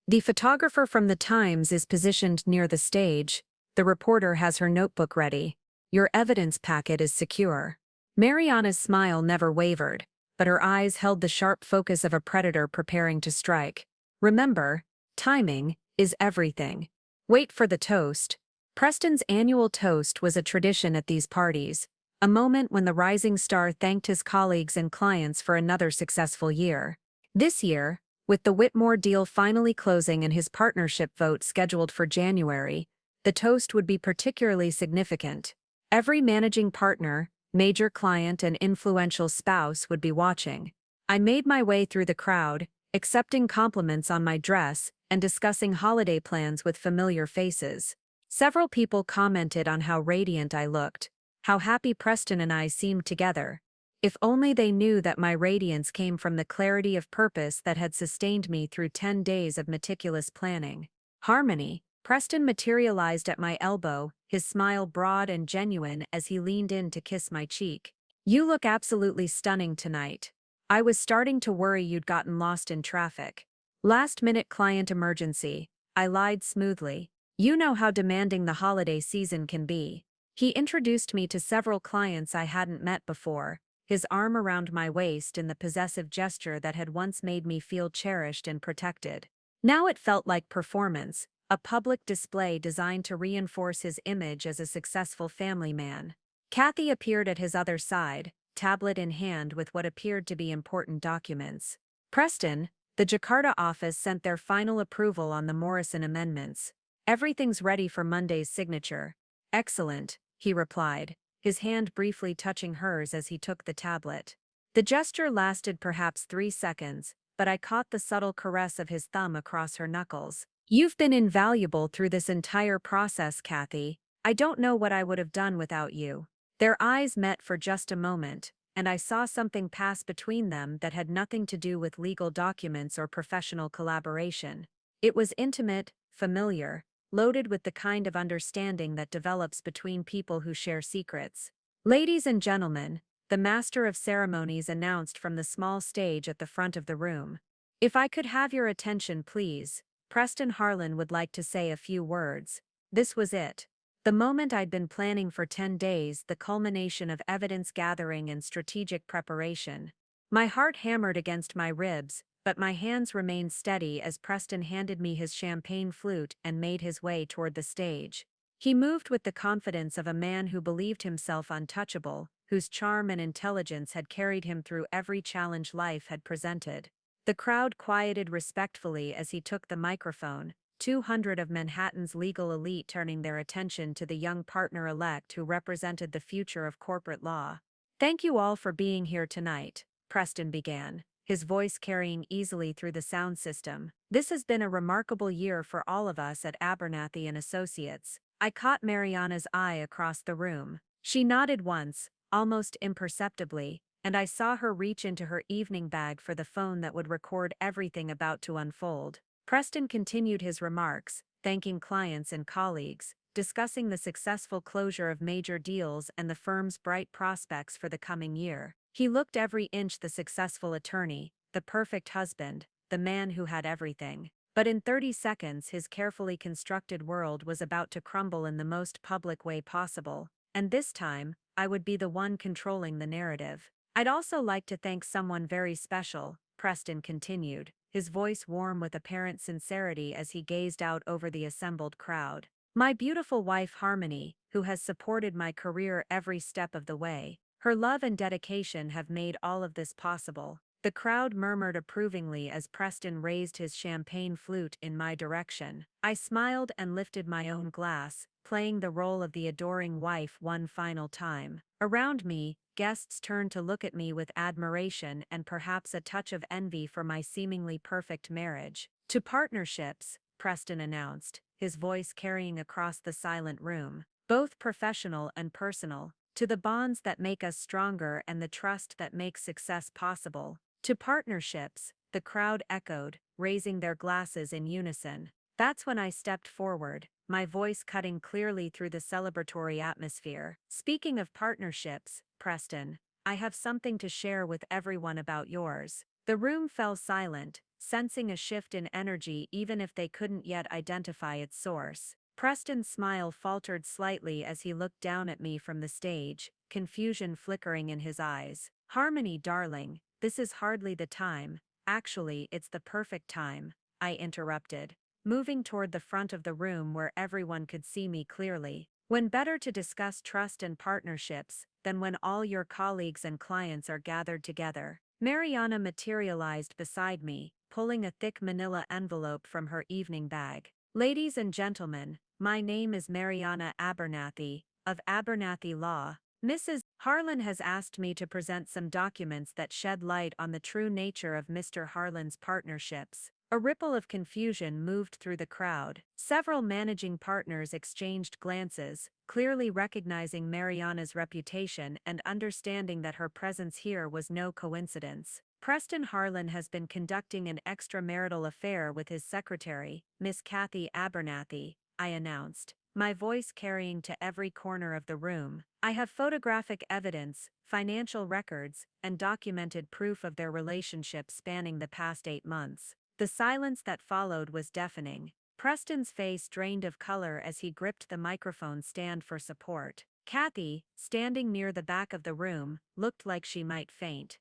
The photographer from the Times is positioned near the stage. The reporter has her notebook ready. Your evidence packet is secure. Mariana's smile never wavered, but her eyes held the sharp focus of a predator preparing to strike. Remember, timing is everything. Wait for the toast. Preston's annual toast was a tradition at these parties, a moment when the rising star thanked his colleagues and clients for another successful year. This year, with the Whitmore deal finally closing and his partnership vote scheduled for January, the toast would be particularly significant. Every managing partner, major client, and influential spouse would be watching. I made my way through the crowd, accepting compliments on my dress and discussing holiday plans with familiar faces. Several people commented on how radiant I looked, how happy Preston and I seemed together. If only they knew that my radiance came from the clarity of purpose that had sustained me through 10 days of meticulous planning. Harmony. Preston materialized at my elbow, his smile broad and genuine as he leaned in to kiss my cheek. "You look absolutely stunning tonight. I was starting to worry you'd gotten lost in traffic." "Last-minute client emergency," I lied smoothly. "You know how demanding the holiday season can be." He introduced me to several clients I hadn't met before, his arm around my waist in the possessive gesture that had once made me feel cherished and protected. Now it felt like performance, a public display designed to reinforce his image as a successful family man. Kathy appeared at his other side, tablet in hand with what appeared to be important documents. "Preston, the Jakarta office sent their final approval on the Morrison amendments. Everything's ready for Monday's signature." "Excellent," he replied, his hand briefly touching hers as he took the tablet. The gesture lasted perhaps 3 seconds, but I caught the subtle caress of his thumb across her knuckles. "You've been invaluable through this entire process, Kathy. I don't know what I would have done without you." Their eyes met for just a moment, and I saw something pass between them that had nothing to do with legal documents or professional collaboration. It was intimate, familiar, loaded with the kind of understanding that develops between people who share secrets. "Ladies and gentlemen," the master of ceremonies announced from the small stage at the front of the room. "If I could have your attention, please. Preston Harlan would like to say a few words." This was it. The moment I'd been planning for 10 days, the culmination of evidence gathering and strategic preparation. My heart hammered against my ribs, but my hands remained steady as Preston handed me his champagne flute and made his way toward the stage. He moved with the confidence of a man who believed himself untouchable, whose charm and intelligence had carried him through every challenge life had presented. The crowd quieted respectfully as he took the microphone, 200 of Manhattan's legal elite turning their attention to the young partner-elect who represented the future of corporate law. "Thank you all for being here tonight," Preston began, his voice carrying easily through the sound system. "This has been a remarkable year for all of us at Abernathy Associates." I caught Mariana's eye across the room. She nodded once, almost imperceptibly, and I saw her reach into her evening bag for the phone that would record everything about to unfold. Preston continued his remarks, thanking clients and colleagues, discussing the successful closure of major deals and the firm's bright prospects for the coming year. He looked every inch the successful attorney, the perfect husband, the man who had everything. But in 30 seconds his carefully constructed world was about to crumble in the most public way possible, and this time, I would be the one controlling the narrative. I'd also like to thank someone very special, Preston continued, his voice warm with apparent sincerity as he gazed out over the assembled crowd. My beautiful wife Harmony, who has supported my career every step of the way. Her love and dedication have made all of this possible. The crowd murmured approvingly as Preston raised his champagne flute in my direction. I smiled and lifted my own glass, playing the role of the adoring wife one final time. Around me, guests turned to look at me with admiration and perhaps a touch of envy for my seemingly perfect marriage. To partnerships, Preston announced, his voice carrying across the silent room. Both professional and personal. To the bonds that make us stronger and the trust that makes success possible. To partnerships, the crowd echoed, raising their glasses in unison. That's when I stepped forward, my voice cutting clearly through the celebratory atmosphere. Speaking of partnerships, Preston, I have something to share with everyone about yours. The room fell silent, sensing a shift in energy even if they couldn't yet identify its source. Preston's smile faltered slightly as he looked down at me from the stage, confusion flickering in his eyes. Harmony, darling, this is hardly the time. Actually, it's the perfect time, I interrupted, moving toward the front of the room where everyone could see me clearly. When better to discuss trust and partnerships than when all your colleagues and clients are gathered together. Mariana materialized beside me, pulling a thick manila envelope from her evening bag. Ladies and gentlemen, my name is Mariana Abernathy, of Abernathy Law. Mrs. Harlan has asked me to present some documents that shed light on the true nature of Mr. Harlan's partnerships. A ripple of confusion moved through the crowd. Several managing partners exchanged glances, clearly recognizing Mariana's reputation and understanding that her presence here was no coincidence. Preston Harlan has been conducting an extramarital affair with his secretary, Miss Kathy Abernathy, I announced, my voice carrying to every corner of the room. I have photographic evidence, financial records, and documented proof of their relationship spanning the past 8 months. The silence that followed was deafening. Preston's face drained of color as he gripped the microphone stand for support. Kathy, standing near the back of the room, looked like she might faint.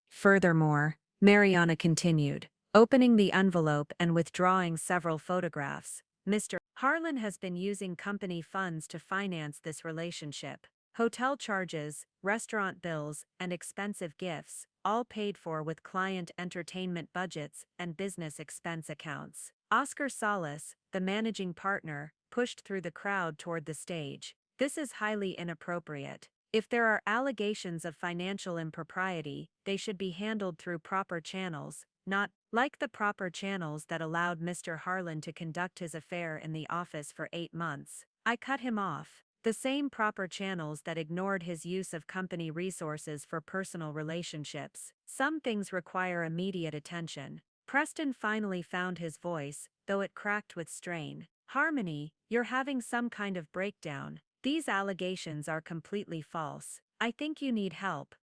Furthermore, Mariana continued, opening the envelope and withdrawing several photographs. Mr. Harlan has been using company funds to finance this relationship. Hotel charges, restaurant bills, and expensive gifts, all paid for with client entertainment budgets and business expense accounts. Oscar Solis, the managing partner, pushed through the crowd toward the stage. This is highly inappropriate. If there are allegations of financial impropriety, they should be handled through proper channels, not like the proper channels that allowed Mr. Harlan to conduct his affair in the office for 8 months. I cut him off. The same proper channels that ignored his use of company resources for personal relationships. Some things require immediate attention. Preston finally found his voice, though it cracked with strain. Harmony, you're having some kind of breakdown. These allegations are completely false. I think you need help.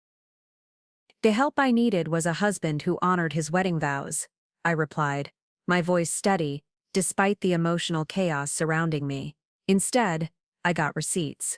The help I needed was a husband who honored his wedding vows, I replied, my voice steady, despite the emotional chaos surrounding me. Instead, I got receipts.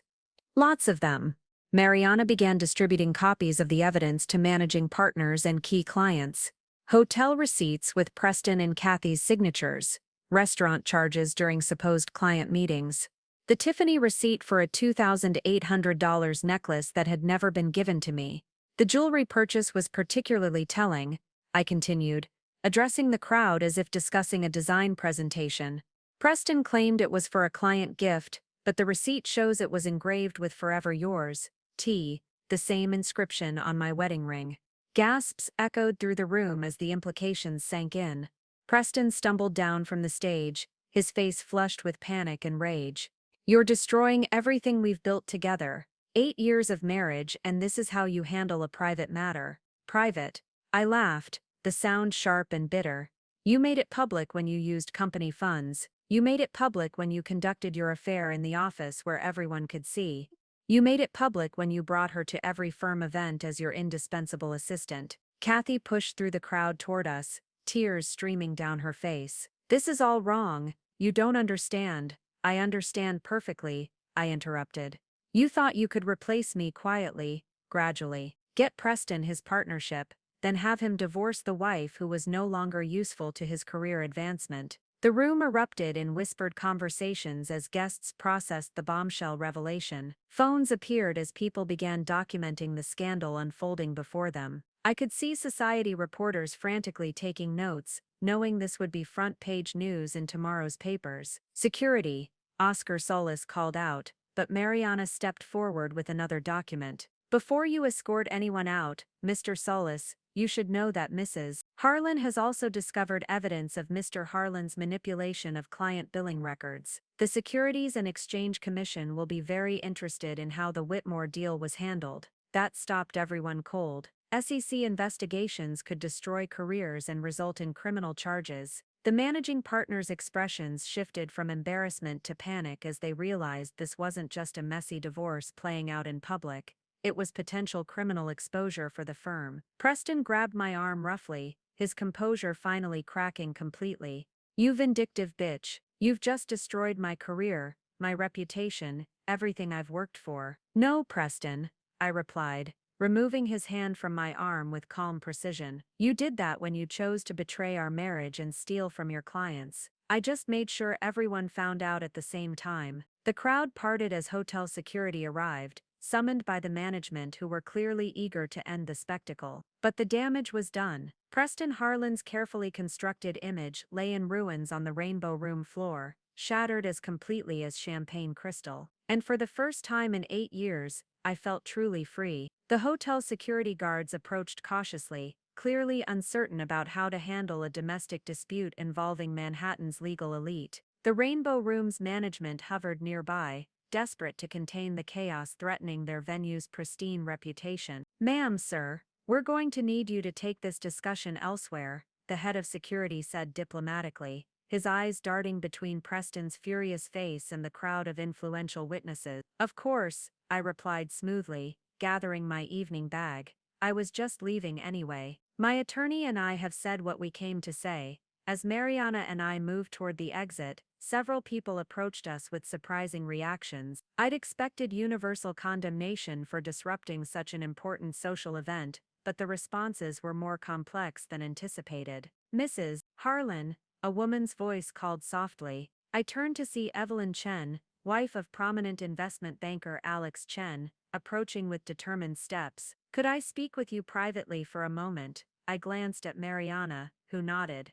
Lots of them. Mariana began distributing copies of the evidence to managing partners and key clients. Hotel receipts with Preston and Kathy's signatures, restaurant charges during supposed client meetings, the Tiffany receipt for a $2,800 necklace that had never been given to me. The jewelry purchase was particularly telling, I continued, addressing the crowd as if discussing a design presentation. Preston claimed it was for a client gift, but the receipt shows it was engraved with "Forever Yours, T," the same inscription on my wedding ring. Gasps echoed through the room as the implications sank in. Preston stumbled down from the stage, his face flushed with panic and rage. You're destroying everything we've built together. 8 years of marriage, and this is how you handle a private matter. Private. I laughed, the sound sharp and bitter. You made it public when you used company funds. You made it public when you conducted your affair in the office where everyone could see. You made it public when you brought her to every firm event as your indispensable assistant. Kathy pushed through the crowd toward us, tears streaming down her face. This is all wrong. You don't understand. I understand perfectly, I interrupted. You thought you could replace me quietly, gradually. Get Preston his partnership, then have him divorce the wife who was no longer useful to his career advancement. The room erupted in whispered conversations as guests processed the bombshell revelation. Phones appeared as people began documenting the scandal unfolding before them. I could see society reporters frantically taking notes, knowing this would be front-page news in tomorrow's papers. Security, Oscar Solis called out, but Mariana stepped forward with another document. Before you escort anyone out, Mr. Solis, you should know that Mrs. Harlan has also discovered evidence of Mr. Harlan's manipulation of client billing records. The Securities and Exchange Commission will be very interested in how the Whitmore deal was handled. That stopped everyone cold. SEC investigations could destroy careers and result in criminal charges. The managing partner's expressions shifted from embarrassment to panic as they realized this wasn't just a messy divorce playing out in public. It was potential criminal exposure for the firm. Preston grabbed my arm roughly, his composure finally cracking completely. You vindictive bitch, you've just destroyed my career, my reputation, everything I've worked for. No, Preston, I replied, removing his hand from my arm with calm precision. You did that when you chose to betray our marriage and steal from your clients. I just made sure everyone found out at the same time. The crowd parted as hotel security arrived, summoned by the management who were clearly eager to end the spectacle. But the damage was done. Preston Harlan's carefully constructed image lay in ruins on the Rainbow Room floor, shattered as completely as champagne crystal. And for the first time in 8 years, I felt truly free. The hotel security guards approached cautiously, clearly uncertain about how to handle a domestic dispute involving Manhattan's legal elite. The Rainbow Room's management hovered nearby, desperate to contain the chaos threatening their venue's pristine reputation. Ma'am, sir, we're going to need you to take this discussion elsewhere, the head of security said diplomatically, his eyes darting between Preston's furious face and the crowd of influential witnesses. Of course, I replied smoothly, gathering my evening bag. I was just leaving anyway. My attorney and I have said what we came to say. As Mariana and I moved toward the exit, several people approached us with surprising reactions. I'd expected universal condemnation for disrupting such an important social event, but the responses were more complex than anticipated. Mrs. Harlan, a woman's voice called softly. I turned to see Evelyn Chen, wife of prominent investment banker Alex Chen, approaching with determined steps. Could I speak with you privately for a moment? I glanced at Mariana, who nodded.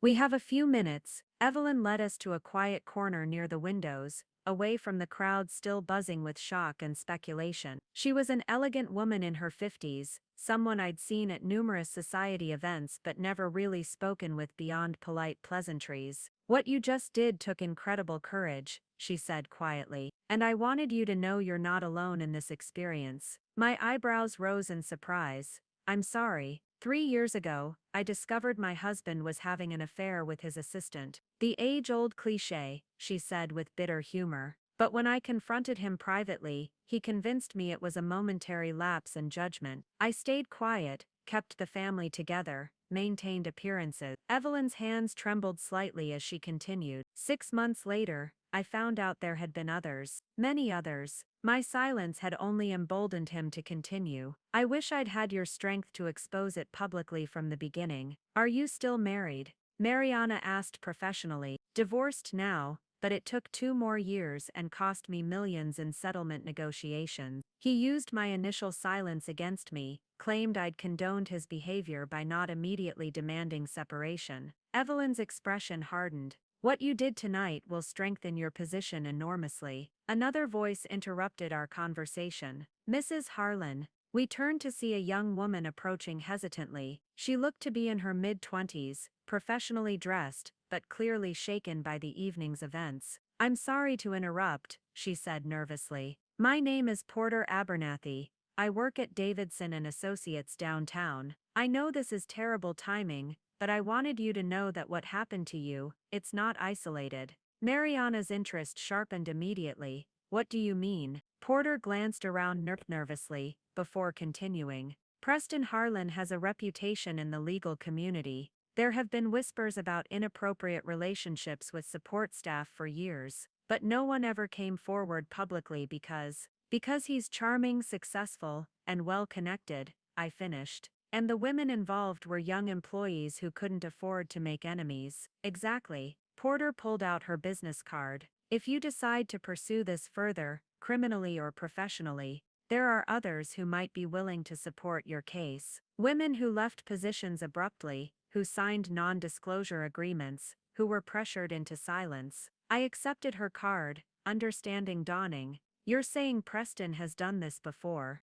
We have a few minutes. Evelyn led us to a quiet corner near the windows, away from the crowd still buzzing with shock and speculation. She was an elegant woman in her 50s, someone I'd seen at numerous society events but never really spoken with beyond polite pleasantries. What you just did took incredible courage, she said quietly, and I wanted you to know you're not alone in this experience. My eyebrows rose in surprise. I'm sorry. 3 years ago, I discovered my husband was having an affair with his assistant. The age-old cliché, she said with bitter humor. But when I confronted him privately, he convinced me it was a momentary lapse in judgment. I stayed quiet, kept the family together, maintained appearances. Evelyn's hands trembled slightly as she continued. 6 months later, I found out there had been others, many others. My silence had only emboldened him to continue. I wish I'd had your strength to expose it publicly from the beginning. Are you still married? Mariana asked professionally. Divorced now, but it took 2 more years and cost me millions in settlement negotiations. He used my initial silence against me, claimed I'd condoned his behavior by not immediately demanding separation. Evelyn's expression hardened. What you did tonight will strengthen your position enormously. Another voice interrupted our conversation. Mrs. Harlan. We turned to see a young woman approaching hesitantly. She looked to be in her mid-20s, professionally dressed, but clearly shaken by the evening's events. I'm sorry to interrupt, she said nervously. My name is Porter Abernathy. I work at Davidson and Associates downtown. I know this is terrible timing, but I wanted you to know that what happened to you, it's not isolated. Mariana's interest sharpened immediately. What do you mean? Porter glanced around nervously, before continuing. Preston Harlan has a reputation in the legal community. There have been whispers about inappropriate relationships with support staff for years, but no one ever came forward publicly because Because he's charming, successful, and well-connected, I finished. And the women involved were young employees who couldn't afford to make enemies. Exactly. Porter pulled out her business card. If you decide to pursue this further, criminally or professionally, there are others who might be willing to support your case. Women who left positions abruptly, who signed non-disclosure agreements, who were pressured into silence. I accepted her card, understanding dawning. You're saying Preston has done this before.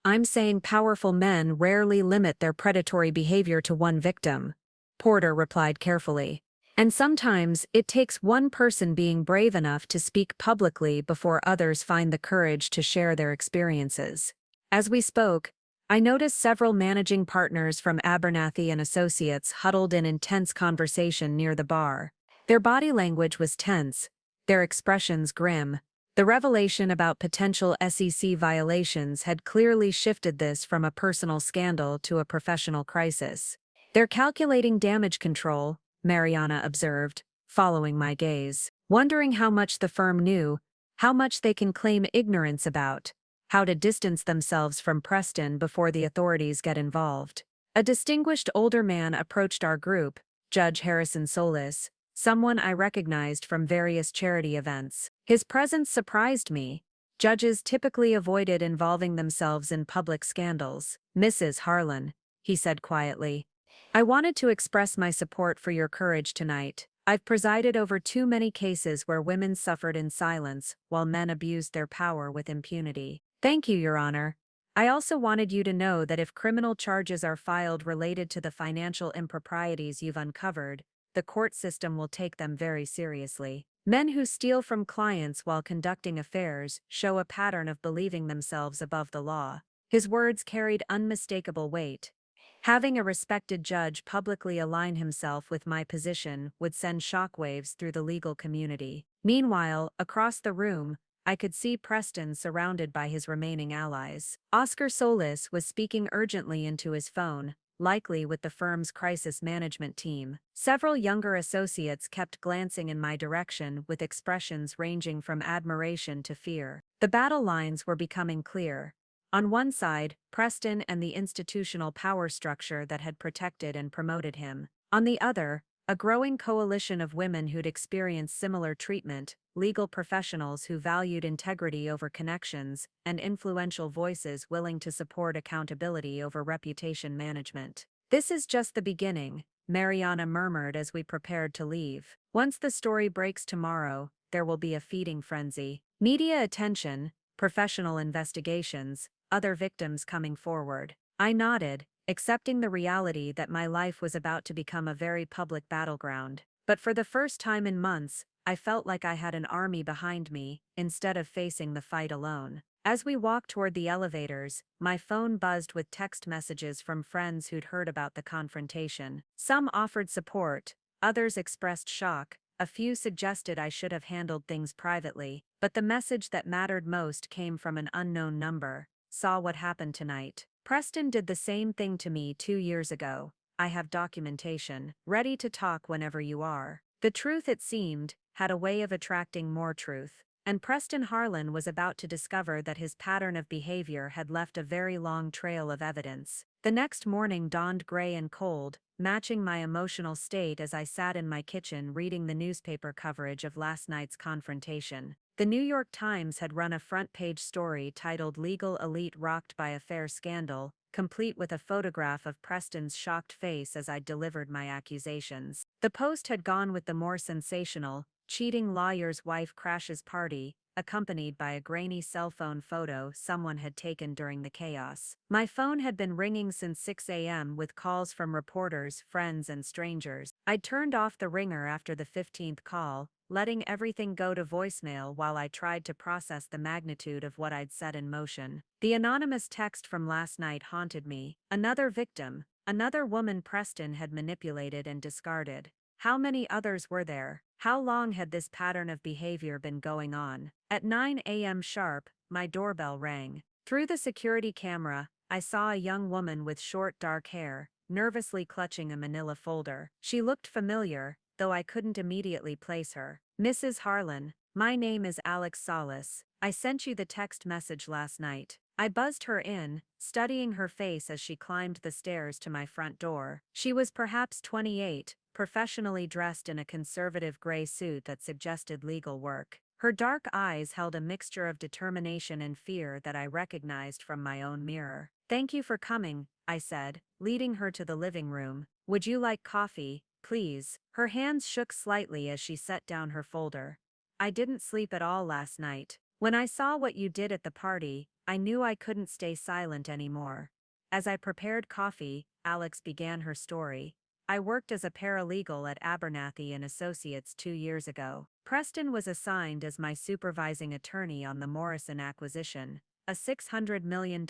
I'm saying powerful men rarely limit their predatory behavior to one victim, Porter replied carefully. And sometimes it takes one person being brave enough to speak publicly before others find the courage to share their experiences. As we spoke, I noticed several managing partners from Abernathy Associates huddled in intense conversation near the bar. Their body language was tense, their expressions grim. The revelation about potential SEC violations had clearly shifted this from a personal scandal to a professional crisis. They're calculating damage control, Mariana observed, following my gaze, wondering how much the firm knew, how much they can claim ignorance about, how to distance themselves from Preston before the authorities get involved. A distinguished older man approached our group, Judge Harrison Solis, someone I recognized from various charity events. His presence surprised me. Judges typically avoided involving themselves in public scandals. Mrs. Harlan, he said quietly, I wanted to express my support for your courage tonight. I've presided over too many cases where women suffered in silence while men abused their power with impunity. Thank you, Your Honor. I also wanted you to know that if criminal charges are filed related to the financial improprieties you've uncovered, the court system will take them very seriously. Men who steal from clients while conducting affairs show a pattern of believing themselves above the law. His words carried unmistakable weight. Having a respected judge publicly align himself with my position would send shockwaves through the legal community. Meanwhile, across the room, I could see Preston surrounded by his remaining allies. Oscar Solis was speaking urgently into his phone, likely with the firm's crisis management team. Several younger associates kept glancing in my direction with expressions ranging from admiration to fear. The battle lines were becoming clear. On one side, Preston and the institutional power structure that had protected and promoted him. On the other, a growing coalition of women who'd experienced similar treatment, legal professionals who valued integrity over connections, and influential voices willing to support accountability over reputation management. This is just the beginning, Mariana murmured as we prepared to leave. Once the story breaks tomorrow, there will be a feeding frenzy. Media attention, professional investigations, other victims coming forward. I nodded, accepting the reality that my life was about to become a very public battleground. But for the first time in months, I felt like I had an army behind me, instead of facing the fight alone. As we walked toward the elevators, my phone buzzed with text messages from friends who'd heard about the confrontation. Some offered support, others expressed shock, a few suggested I should have handled things privately, but the message that mattered most came from an unknown number. Saw what happened tonight. Preston did the same thing to me 2 years ago. I have documentation. Ready to talk whenever you are. The truth, it seemed, had a way of attracting more truth. And Preston Harlan was about to discover that his pattern of behavior had left a very long trail of evidence. The next morning dawned gray and cold, matching my emotional state as I sat in my kitchen reading the newspaper coverage of last night's confrontation. The New York Times had run a front-page story titled "Legal Elite Rocked by Affair Scandal," complete with a photograph of Preston's shocked face as I delivered my accusations. The Post had gone with the more sensational, cheating lawyer's wife crashes party, accompanied by a grainy cell phone photo someone had taken during the chaos. My phone had been ringing since 6 a.m. with calls from reporters, friends, and strangers. I'd turned off the ringer after the 15th call, letting everything go to voicemail while I tried to process the magnitude of what I'd set in motion. The anonymous text from last night haunted me. Another victim, another woman Preston had manipulated and discarded. How many others were there? How long had this pattern of behavior been going on? At 9 a.m. sharp, my doorbell rang. Through the security camera, I saw a young woman with short dark hair, nervously clutching a manila folder. She looked familiar, though I couldn't immediately place her. Mrs. Harlan, My name is Alex Solis. I sent you the text message last night. I buzzed her in, studying her face as she climbed the stairs to my front door. She was perhaps 28, professionally dressed in a conservative gray suit that suggested legal work. Her dark eyes held a mixture of determination and fear that I recognized from my own mirror. "Thank you for coming," I said, leading her to the living room. "Would you like coffee, please?" Her hands shook slightly as she set down her folder. "I didn't sleep at all last night. When I saw what you did at the party, I knew I couldn't stay silent anymore." As I prepared coffee, Alex began her story. "I worked as a paralegal at Abernathy Associates 2 years ago. Preston was assigned as my supervising attorney on the Morrison acquisition, a $600 million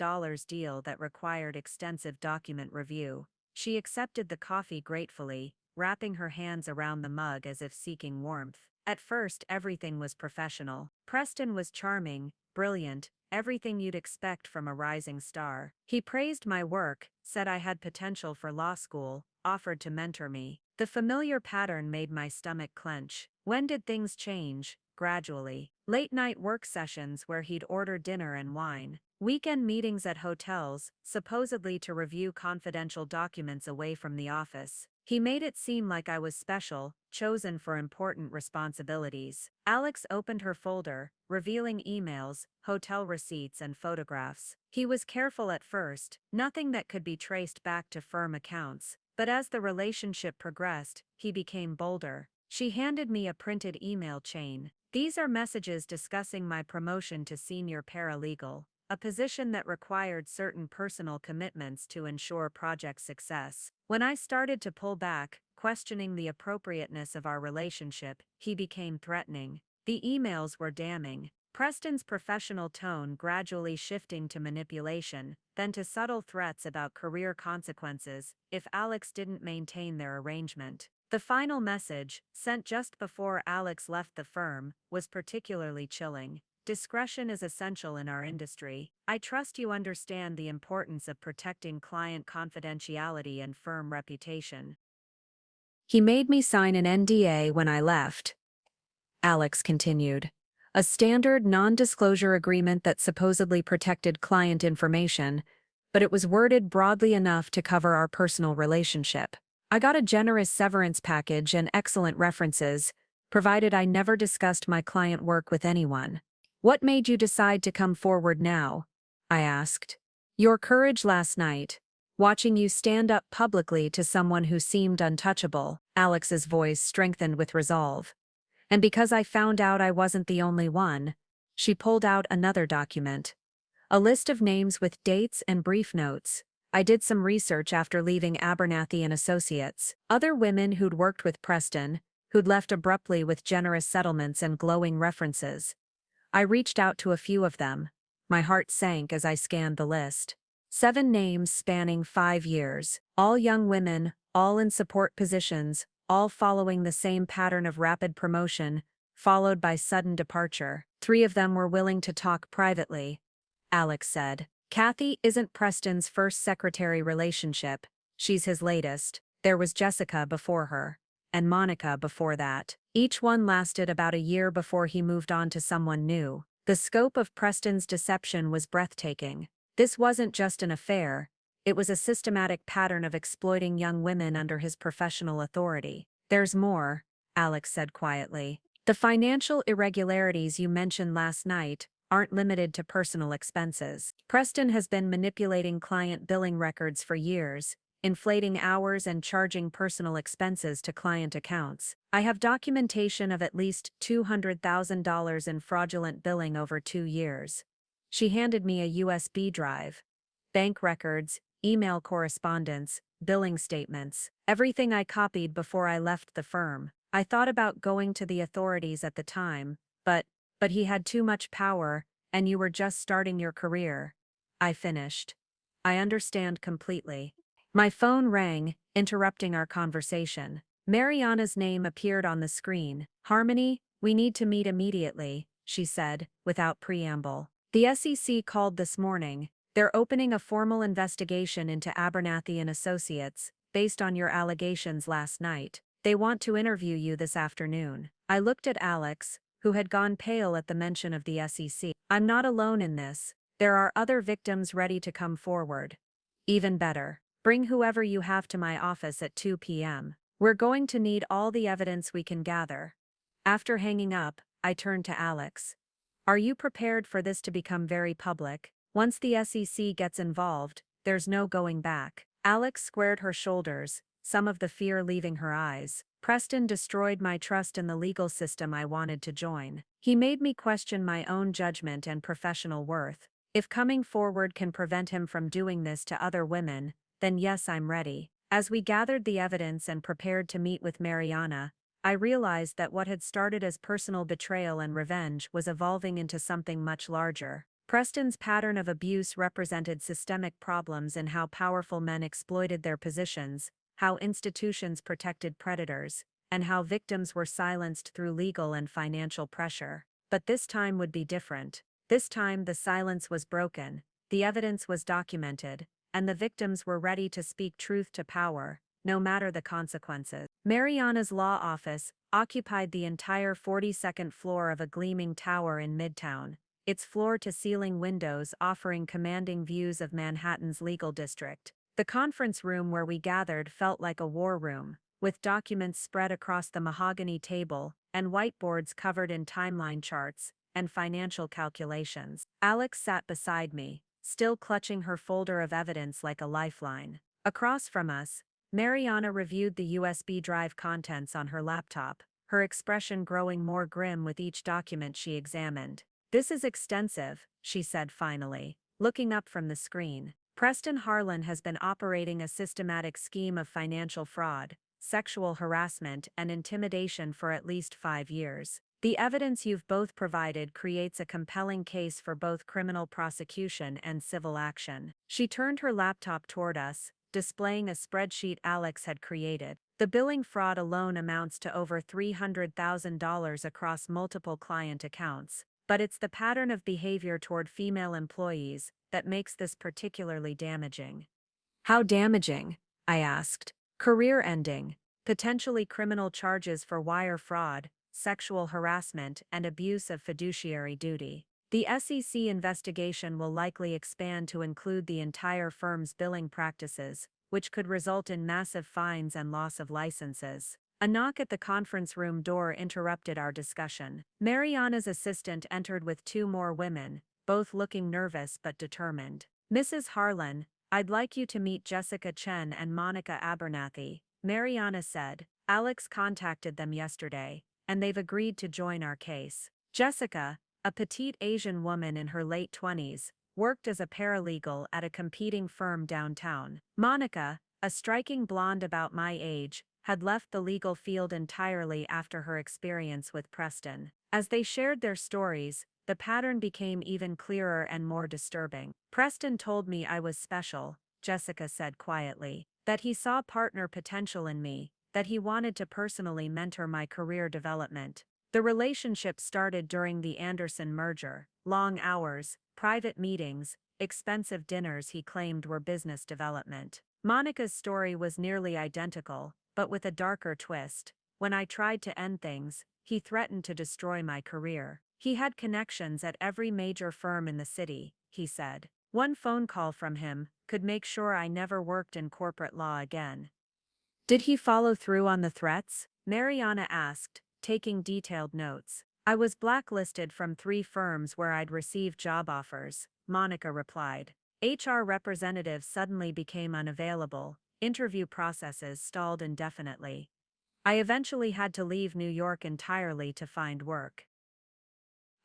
deal that required extensive document review." She accepted the coffee gratefully, wrapping her hands around the mug as if seeking warmth. "At first, everything was professional. Preston was charming, brilliant, everything you'd expect from a rising star. He praised my work, said I had potential for law school, offered to mentor me. The familiar pattern made my stomach clench. When did things change? Gradually. Late-night work sessions where he'd order dinner and wine. Weekend meetings at hotels, supposedly to review confidential documents away from the office. He made it seem like I was special, chosen for important responsibilities." Alex opened her folder, revealing emails, hotel receipts, and photographs. "He was careful at first, nothing that could be traced back to firm accounts. But as the relationship progressed, he became bolder." She handed me a printed email chain. "These are messages discussing my promotion to senior paralegal, a position that required certain personal commitments to ensure project success. When I started to pull back, questioning the appropriateness of our relationship, he became threatening." The emails were damning. Preston's professional tone gradually shifting to manipulation, then to subtle threats about career consequences if Alex didn't maintain their arrangement. The final message, sent just before Alex left the firm, was particularly chilling. "Discretion is essential in our industry. I trust you understand the importance of protecting client confidentiality and firm reputation." "He made me sign an NDA when I left," Alex continued. "A standard non-disclosure agreement that supposedly protected client information, but it was worded broadly enough to cover our personal relationship. I got a generous severance package and excellent references, provided I never discussed my client work with anyone." "What made you decide to come forward now?" I asked. "Your courage last night. Watching you stand up publicly to someone who seemed untouchable." Alex's voice strengthened with resolve. "And because I found out I wasn't the only one." She pulled out another document. A list of names with dates and brief notes. "I did some research after leaving Abernathy Associates. Other women who'd worked with Preston, who'd left abruptly with generous settlements and glowing references. I reached out to a few of them." My heart sank as I scanned the list. 7 names spanning 5 years. All young women, all in support positions, all following the same pattern of rapid promotion, followed by sudden departure. 3 of them were willing to talk privately. Alex said. "Kathy isn't Preston's first secretary relationship. She's his latest. There was Jessica before her. And Monica before that. Each one lasted about a year before he moved on to someone new." The scope of Preston's deception was breathtaking. This wasn't just an affair, it was a systematic pattern of exploiting young women under his professional authority. "There's more," Alex said quietly. "The financial irregularities you mentioned last night aren't limited to personal expenses. Preston has been manipulating client billing records for years, inflating hours and charging personal expenses to client accounts. I have documentation of at least $200,000 in fraudulent billing over 2 years." She handed me a USB drive. Bank records, email correspondence, billing statements, everything I copied before I left the firm. "I thought about going to the authorities at the time, but he had too much power, and you were just starting your career." I finished. "I understand completely." My phone rang, interrupting our conversation. Mariana's name appeared on the screen. "Harmony, we need to meet immediately," she said, without preamble. "The SEC called this morning. They're opening a formal investigation into Abernathy Associates, based on your allegations last night. They want to interview you this afternoon." I looked at Alex, who had gone pale at the mention of the SEC. "I'm not alone in this. There are other victims ready to come forward. Even better, bring whoever you have to my office at 2 p.m. We're going to need all the evidence we can gather." After hanging up, I turned to Alex. "Are you prepared for this to become very public? Once the SEC gets involved, there's no going back." Alex squared her shoulders, some of the fear leaving her eyes. "Preston destroyed my trust in the legal system I wanted to join. He made me question my own judgment and professional worth. If coming forward can prevent him from doing this to other women, then yes, I'm ready." As we gathered the evidence and prepared to meet with Mariana, I realized that what had started as personal betrayal and revenge was evolving into something much larger. Preston's pattern of abuse represented systemic problems in how powerful men exploited their positions, how institutions protected predators, and how victims were silenced through legal and financial pressure. But this time would be different. This time the silence was broken, the evidence was documented, and the victims were ready to speak truth to power, no matter the consequences. Mariana's law office occupied the entire 42nd floor of a gleaming tower in Midtown, its floor-to-ceiling windows offering commanding views of Manhattan's legal district. The conference room where we gathered felt like a war room, with documents spread across the mahogany table and whiteboards covered in timeline charts and financial calculations. Alex sat beside me, still clutching her folder of evidence like a lifeline. Across from us, Mariana reviewed the USB drive contents on her laptop, her expression growing more grim with each document she examined. "This is extensive," she said finally, looking up from the screen. "Preston Harlan has been operating a systematic scheme of financial fraud, sexual harassment, and intimidation for at least 5 years. The evidence you've both provided creates a compelling case for both criminal prosecution and civil action." She turned her laptop toward us, displaying a spreadsheet Alex had created. "The billing fraud alone amounts to over $300,000 across multiple client accounts, but it's the pattern of behavior toward female employees that makes this particularly damaging." "How damaging?" I asked. "Career-ending, potentially criminal charges for wire fraud, sexual harassment, and abuse of fiduciary duty. The SEC investigation will likely expand to include the entire firm's billing practices, which could result in massive fines and loss of licenses." A knock at the conference room door interrupted our discussion. Mariana's assistant entered with 2 more women, both looking nervous but determined. "Mrs. Harlan, I'd like you to meet Jessica Chen and Monica Abernathy," Mariana said. "Alex contacted them yesterday, and they've agreed to join our case." Jessica, a petite Asian woman in her late 20s, worked as a paralegal at a competing firm downtown. Monica, a striking blonde about my age, had left the legal field entirely after her experience with Preston. As they shared their stories, the pattern became even clearer and more disturbing. "Preston told me I was special," Jessica said quietly, "that he saw partner potential in me, that he wanted to personally mentor my career development. The relationship started during the Anderson merger. Long hours, private meetings, expensive dinners he claimed were business development." Monica's story was nearly identical, but with a darker twist. "When I tried to end things, he threatened to destroy my career. He had connections at every major firm in the city," he said. "One phone call from him could make sure I never worked in corporate law again." "Did he follow through on the threats?" Mariana asked, taking detailed notes. "I was blacklisted from 3 firms where I'd received job offers," Monica replied. "HR representatives suddenly became unavailable, interview processes stalled indefinitely. I eventually had to leave New York entirely to find work."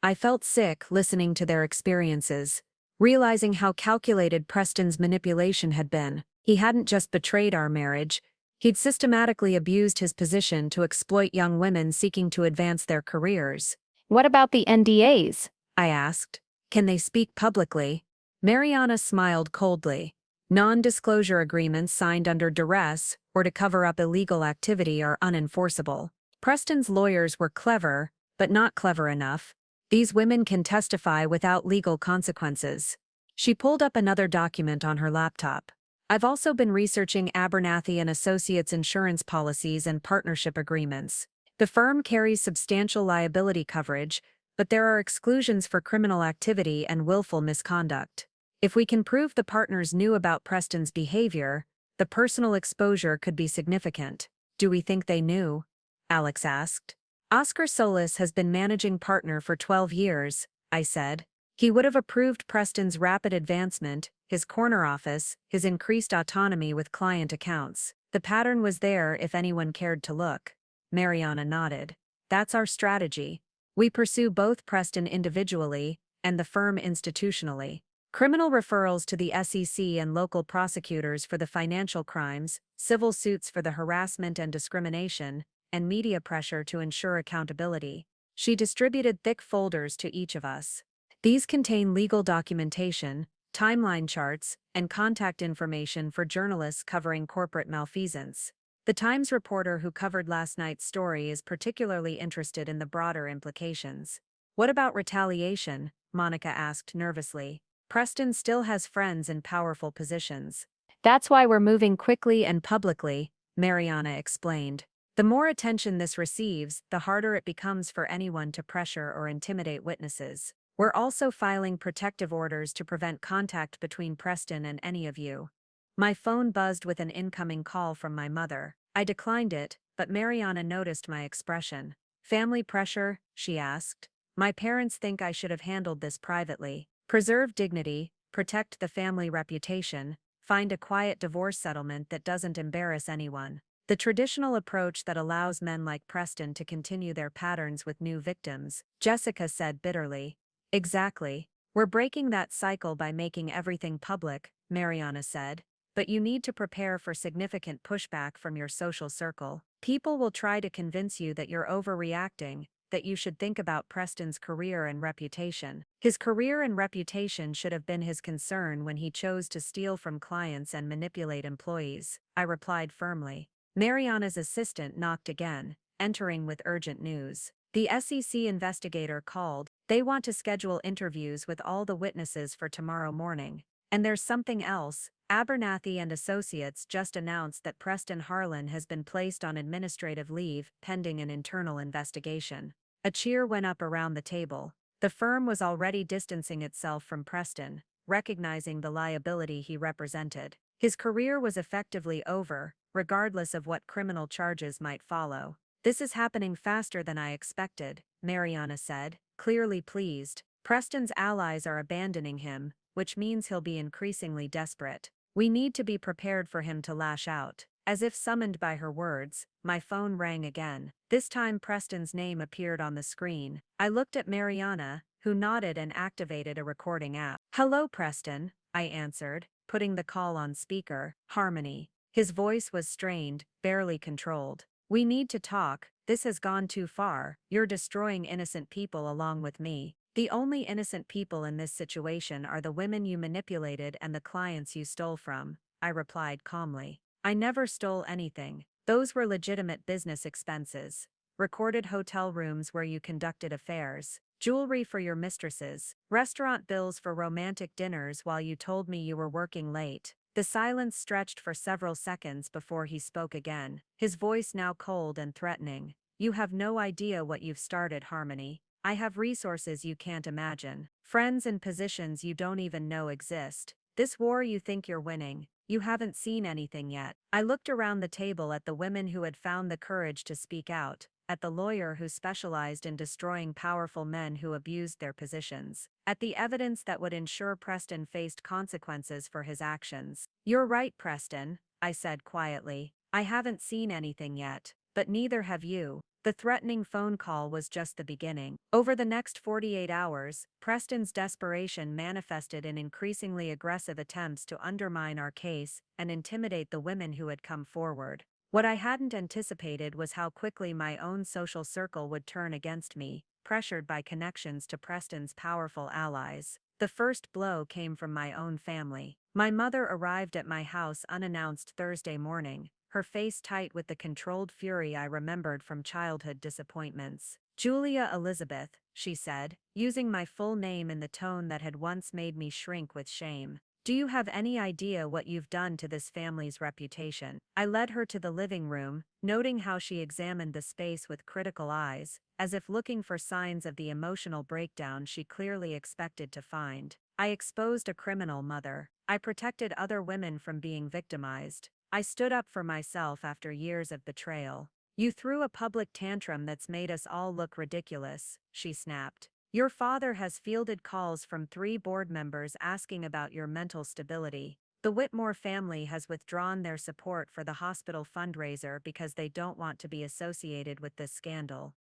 I felt sick listening to their experiences, realizing how calculated Preston's manipulation had been. He hadn't just betrayed our marriage, he'd systematically abused his position to exploit young women seeking to advance their careers. "What about the NDAs?" I asked. "Can they speak publicly?" Mariana smiled coldly. "Non-disclosure agreements signed under duress or to cover up illegal activity are unenforceable. Preston's lawyers were clever, but not clever enough. These women can testify without legal consequences." She pulled up another document on her laptop. "I've also been researching Abernathy Associates insurance policies and partnership agreements. The firm carries substantial liability coverage, but there are exclusions for criminal activity and willful misconduct. If we can prove the partners knew about Preston's behavior, the personal exposure could be significant. Do we think they knew? Alex asked. Oscar Solis has been managing partner for 12 years, I said. He would have approved Preston's rapid advancement, his corner office, his increased autonomy with client accounts. The pattern was there if anyone cared to look. Mariana nodded. That's our strategy. We pursue both Preston individually and the firm institutionally. Criminal referrals to the SEC and local prosecutors for the financial crimes, civil suits for the harassment and discrimination, and media pressure to ensure accountability. She distributed thick folders to each of us. These contain legal documentation, timeline charts, and contact information for journalists covering corporate malfeasance. The Times reporter who covered last night's story is particularly interested in the broader implications. What about retaliation? Monica asked nervously. Preston still has friends in powerful positions. That's why we're moving quickly and publicly, Mariana explained. The more attention this receives, the harder it becomes for anyone to pressure or intimidate witnesses. We're also filing protective orders to prevent contact between Preston and any of you. My phone buzzed with an incoming call from my mother. I declined it, but Mariana noticed my expression. Family pressure? She asked. My parents think I should have handled this privately. Preserve dignity, protect the family reputation, find a quiet divorce settlement that doesn't embarrass anyone. The traditional approach that allows men like Preston to continue their patterns with new victims, Jessica said bitterly. Exactly. We're breaking that cycle by making everything public, Mariana said. But you need to prepare for significant pushback from your social circle. People will try to convince you that you're overreacting, that you should think about Preston's career and reputation. His career and reputation should have been his concern when he chose to steal from clients and manipulate employees, I replied firmly. Mariana's assistant knocked again, entering with urgent news. The SEC investigator called. They want to schedule interviews with all the witnesses for tomorrow morning. And there's something else. Abernathy Associates just announced that Preston Harlan has been placed on administrative leave pending an internal investigation. A cheer went up around the table. The firm was already distancing itself from Preston, recognizing the liability he represented. His career was effectively over, regardless of what criminal charges might follow. This is happening faster than I expected, Mariana said, clearly pleased. Preston's allies are abandoning him, which means he'll be increasingly desperate. We need to be prepared for him to lash out. As if summoned by her words, my phone rang again. This time Preston's name appeared on the screen. I looked at Mariana, who nodded and activated a recording app. Hello, Preston, I answered, putting the call on speaker. Harmony. His voice was strained, barely controlled. We need to talk. This has gone too far. You're destroying innocent people along with me. The only innocent people in this situation are the women you manipulated and the clients you stole from, I replied calmly. I never stole anything. Those were legitimate business expenses. Recorded hotel rooms where you conducted affairs, jewelry for your mistresses, restaurant bills for romantic dinners while you told me you were working late. The silence stretched for several seconds before he spoke again, his voice now cold and threatening. You have no idea what you've started, Harmony. I have resources you can't imagine, friends and positions you don't even know exist. This war you think you're winning, you haven't seen anything yet. I looked around the table at the women who had found the courage to speak out, at the lawyer who specialized in destroying powerful men who abused their positions, at the evidence that would ensure Preston faced consequences for his actions. You're right, Preston, I said quietly. I haven't seen anything yet, but neither have you. The threatening phone call was just the beginning. Over the next 48 hours, Preston's desperation manifested in increasingly aggressive attempts to undermine our case and intimidate the women who had come forward. What I hadn't anticipated was how quickly my own social circle would turn against me, pressured by connections to Preston's powerful allies. The first blow came from my own family. My mother arrived at my house unannounced Thursday morning, her face tight with the controlled fury I remembered from childhood disappointments. Julia Elizabeth, she said, using my full name in the tone that had once made me shrink with shame. Do you have any idea what you've done to this family's reputation? I led her to the living room, noting how she examined the space with critical eyes, as if looking for signs of the emotional breakdown she clearly expected to find. I exposed a criminal mother. I protected other women from being victimized. I stood up for myself after years of betrayal. You threw a public tantrum that's made us all look ridiculous, she snapped. Your father has fielded calls from 3 board members asking about your mental stability. The Whitmore family has withdrawn their support for the hospital fundraiser because they don't want to be associated with this scandal.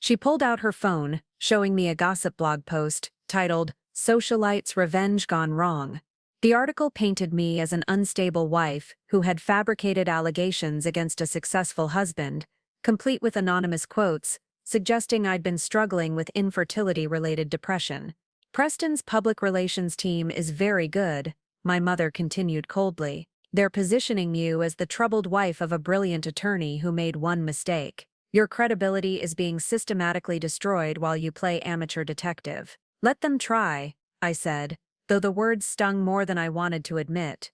She pulled out her phone, showing me a gossip blog post titled, "Socialites' Revenge Gone Wrong." The article painted me as an unstable wife who had fabricated allegations against a successful husband, complete with anonymous quotes, suggesting I'd been struggling with infertility-related depression. Preston's public relations team is very good, my mother continued coldly. They're positioning you as the troubled wife of a brilliant attorney who made one mistake. Your credibility is being systematically destroyed while you play amateur detective. Let them try, I said, though the words stung more than I wanted to admit.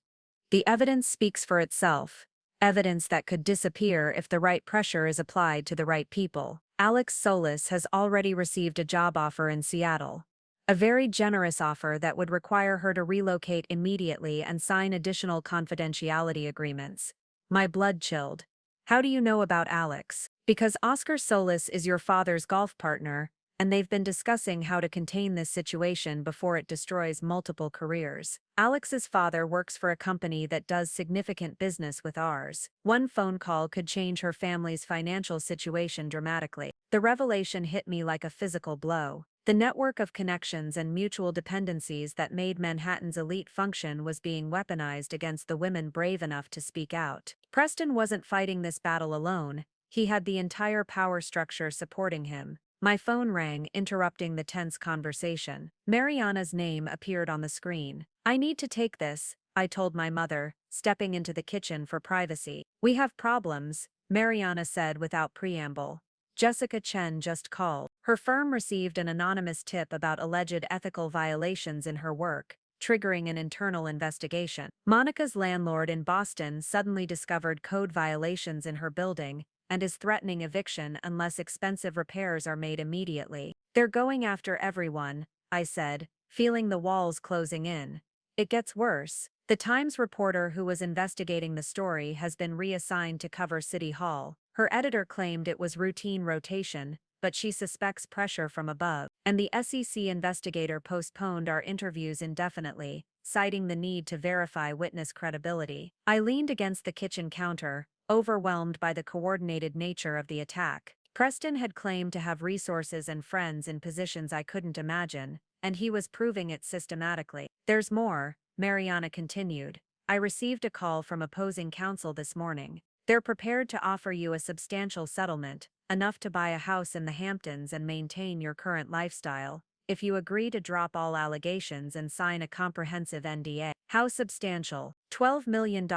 The evidence speaks for itself. Evidence that could disappear if the right pressure is applied to the right people. Alex Solis has already received a job offer in Seattle. A very generous offer that would require her to relocate immediately and sign additional confidentiality agreements. My blood chilled. How do you know about Alex? Because Oscar Solis is your father's golf partner, and they've been discussing how to contain this situation before it destroys multiple careers. Alex's father works for a company that does significant business with ours. One phone call could change her family's financial situation dramatically. The revelation hit me like a physical blow. The network of connections and mutual dependencies that made Manhattan's elite function was being weaponized against the women brave enough to speak out. Preston wasn't fighting this battle alone. He had the entire power structure supporting him. My phone rang, interrupting the tense conversation. Mariana's name appeared on the screen. I need to take this, I told my mother, stepping into the kitchen for privacy. We have problems, Mariana said without preamble. Jessica Chen just called. Her firm received an anonymous tip about alleged ethical violations in her work, triggering an internal investigation. Monica's landlord in Boston suddenly discovered code violations in her building and is threatening eviction unless expensive repairs are made immediately. They're going after everyone, I said, feeling the walls closing in. It gets worse. The Times reporter who was investigating the story has been reassigned to cover City Hall. Her editor claimed it was routine rotation, but she suspects pressure from above. And the SEC investigator postponed our interviews indefinitely, citing the need to verify witness credibility. I leaned against the kitchen counter, overwhelmed by the coordinated nature of the attack. Preston had claimed to have resources and friends in positions I couldn't imagine, and he was proving it systematically. There's more, Mariana continued. I received a call from opposing counsel this morning. They're prepared to offer you a substantial settlement, enough to buy a house in the Hamptons and maintain your current lifestyle, if you agree to drop all allegations and sign a comprehensive NDA. How substantial? $12 million,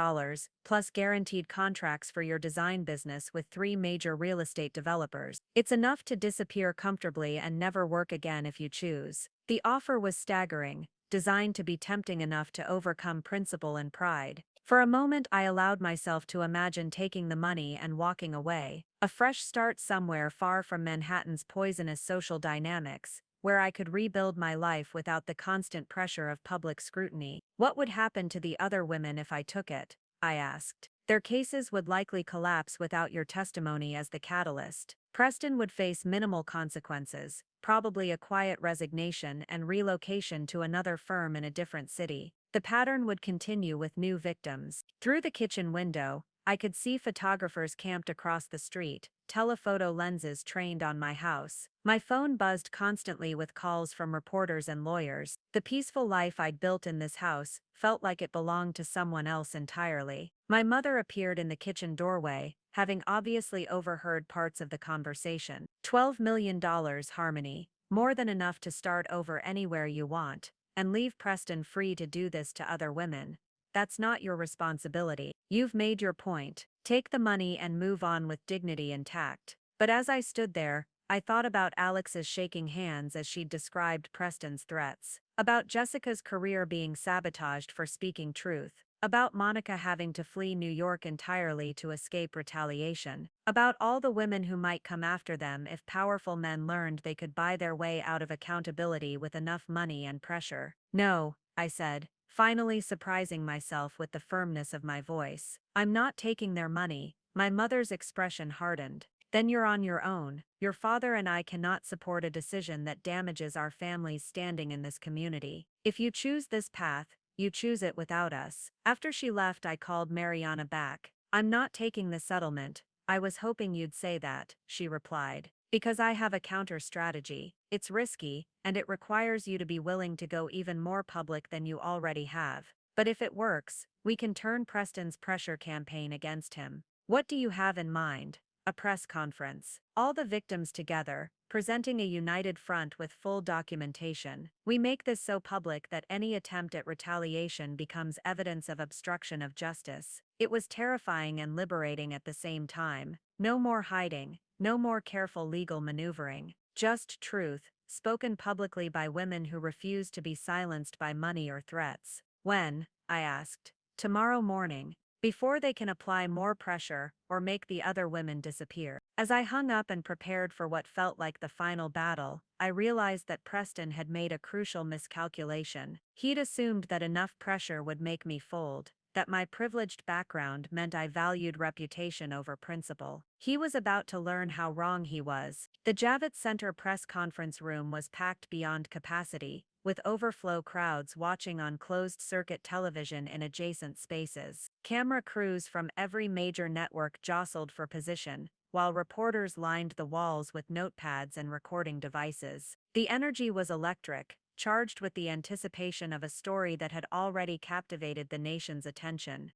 plus guaranteed contracts for your design business with 3 major real estate developers. It's enough to disappear comfortably and never work again if you choose. The offer was staggering, designed to be tempting enough to overcome principle and pride. For a moment I allowed myself to imagine taking the money and walking away. A fresh start somewhere far from Manhattan's poisonous social dynamics, where I could rebuild my life without the constant pressure of public scrutiny. What would happen to the other women if I took it? I asked. Their cases would likely collapse without your testimony as the catalyst. Preston would face minimal consequences, probably a quiet resignation and relocation to another firm in a different city. The pattern would continue with new victims. Through the kitchen window, I could see photographers camped across the street, telephoto lenses trained on my house. My phone buzzed constantly with calls from reporters and lawyers. The peaceful life I'd built in this house felt like it belonged to someone else entirely. My mother appeared in the kitchen doorway, having obviously overheard parts of the conversation. $12 million, Harmony, more than enough to start over anywhere you want, and leave Preston free to do this to other women. That's not your responsibility. You've made your point. Take the money and move on with dignity and tact. But as I stood there, I thought about Alex's shaking hands as she'd described Preston's threats, about Jessica's career being sabotaged for speaking truth, about Monica having to flee New York entirely to escape retaliation, about all the women who might come after them if powerful men learned they could buy their way out of accountability with enough money and pressure. "No," I said, finally surprising myself with the firmness of my voice. "I'm not taking their money." My mother's expression hardened. "Then you're on your own. Your father and I cannot support a decision that damages our family's standing in this community. If you choose this path, you choose it without us." After she left, I called Mariana back. "I'm not taking the settlement." "I was hoping you'd say that," she replied. "Because I have a counter strategy. It's risky, and it requires you to be willing to go even more public than you already have. But if it works, we can turn Preston's pressure campaign against him." "What do you have in mind?" "A press conference. All the victims together, presenting a united front with full documentation. We make this so public that any attempt at retaliation becomes evidence of obstruction of justice." It was terrifying and liberating at the same time. No more hiding, no more careful legal maneuvering. Just truth, spoken publicly by women who refuse to be silenced by money or threats. "When?" I asked. "Tomorrow morning. Before they can apply more pressure or make the other women disappear." As I hung up and prepared for what felt like the final battle, I realized that Preston had made a crucial miscalculation. He'd assumed that enough pressure would make me fold, that my privileged background meant I valued reputation over principle. He was about to learn how wrong he was. The Javits Center press conference room was packed beyond capacity, with overflow crowds watching on closed-circuit television in adjacent spaces. Camera crews from every major network jostled for position, while reporters lined the walls with notepads and recording devices. The energy was electric, charged with the anticipation of a story that had already captivated the nation's attention.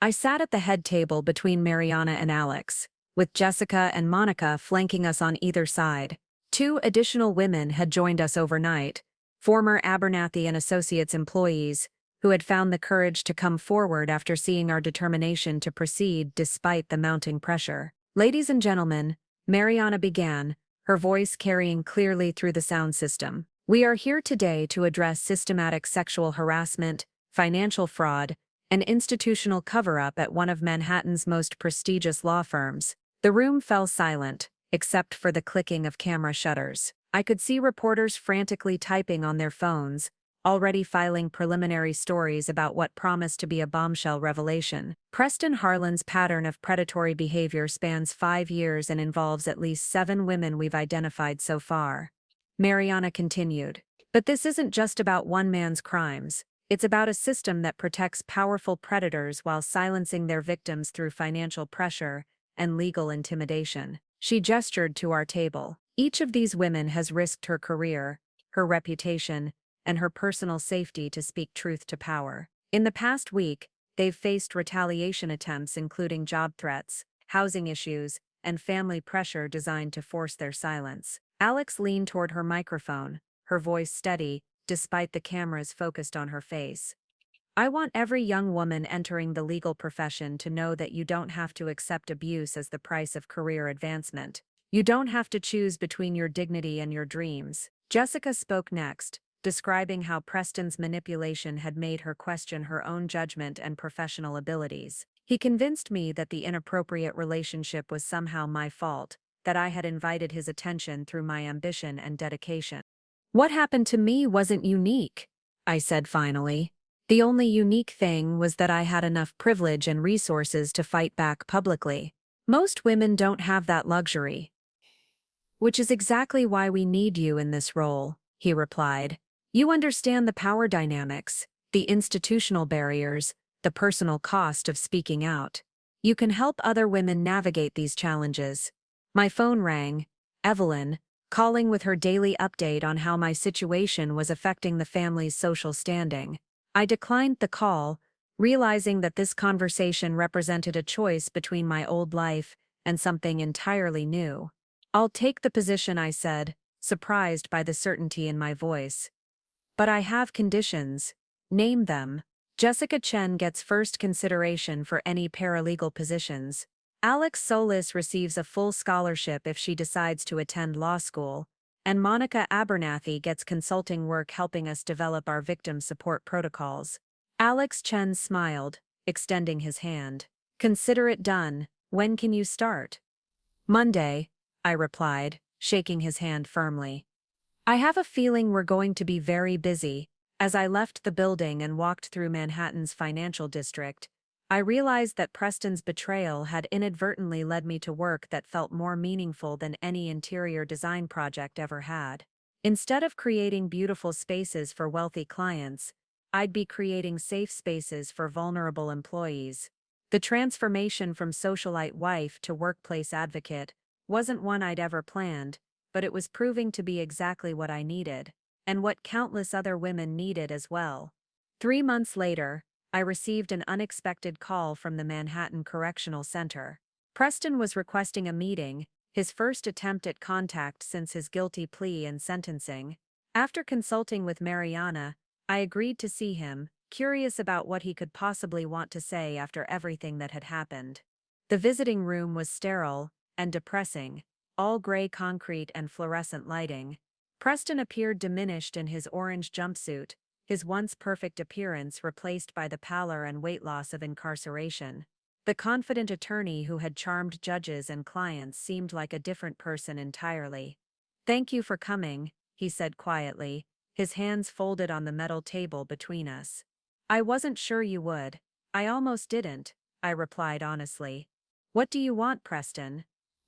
I sat at the head table between Mariana and Alex, with Jessica and Monica flanking us on either side. 2 additional women had joined us overnight, former Abernathy and Associates employees, who had found the courage to come forward after seeing our determination to proceed despite the mounting pressure. "Ladies and gentlemen," Mariana began, her voice carrying clearly through the sound system, "we are here today to address systematic sexual harassment, financial fraud, and institutional cover-up at one of Manhattan's most prestigious law firms." The room fell silent, except for the clicking of camera shutters. I could see reporters frantically typing on their phones, already filing preliminary stories about what promised to be a bombshell revelation. Preston Harlan's pattern of predatory behavior spans 5 years and involves at least 7 women we've identified so far. Mariana continued. "But this isn't just about one man's crimes. It's about a system that protects powerful predators while silencing their victims through financial pressure and legal intimidation." She gestured to our table. "Each of these women has risked her career, her reputation, and her personal safety to speak truth to power. In the past week, they've faced retaliation attempts including job threats, housing issues, and family pressure designed to force their silence." Alex leaned toward her microphone, her voice steady, despite the cameras focused on her face. "I want every young woman entering the legal profession to know that you don't have to accept abuse as the price of career advancement. You don't have to choose between your dignity and your dreams." Jessica spoke next, describing how Preston's manipulation had made her question her own judgment and professional abilities. "He convinced me that the inappropriate relationship was somehow my fault, that I had invited his attention through my ambition and dedication." "What happened to me wasn't unique," I said finally. "The only unique thing was that I had enough privilege and resources to fight back publicly. Most women don't have that luxury." "Which is exactly why we need you in this role," he replied. "You understand the power dynamics, the institutional barriers, the personal cost of speaking out. You can help other women navigate these challenges." My phone rang. Evelyn, calling with her daily update on how my situation was affecting the family's social standing. I declined the call, realizing that this conversation represented a choice between my old life and something entirely new. "I'll take the position," I said, surprised by the certainty in my voice. "But I have conditions." "Name them." "Jessica Chen gets first consideration for any paralegal positions. Alex Solis receives a full scholarship if she decides to attend law school, and Monica Abernathy gets consulting work helping us develop our victim support protocols. Alex Chen smiled, extending his hand. Consider it done. When can you start? Monday, I replied, shaking his hand firmly. I have a feeling we're going to be very busy. As I left the building and walked through Manhattan's financial district, I realized that Preston's betrayal had inadvertently led me to work that felt more meaningful than any interior design project ever had. Instead of creating beautiful spaces for wealthy clients, I'd be creating safe spaces for vulnerable employees. The transformation from socialite wife to workplace advocate wasn't one I'd ever planned, but it was proving to be exactly what I needed, and what countless other women needed as well. 3 months later, I received an unexpected call from the Manhattan Correctional Center. Preston was requesting a meeting, his first attempt at contact since his guilty plea and sentencing. After consulting with Mariana, I agreed to see him, curious about what he could possibly want to say after everything that had happened. The visiting room was sterile and depressing, all gray concrete and fluorescent lighting. Preston appeared diminished in his orange jumpsuit, his once perfect appearance replaced by the pallor and weight loss of incarceration. The confident attorney who had charmed judges and clients seemed like a different person entirely. "Thank you for coming," he said quietly, his hands folded on the metal table between us. "I wasn't sure you would. I almost didn't," I replied honestly. "What do you want, Preston?"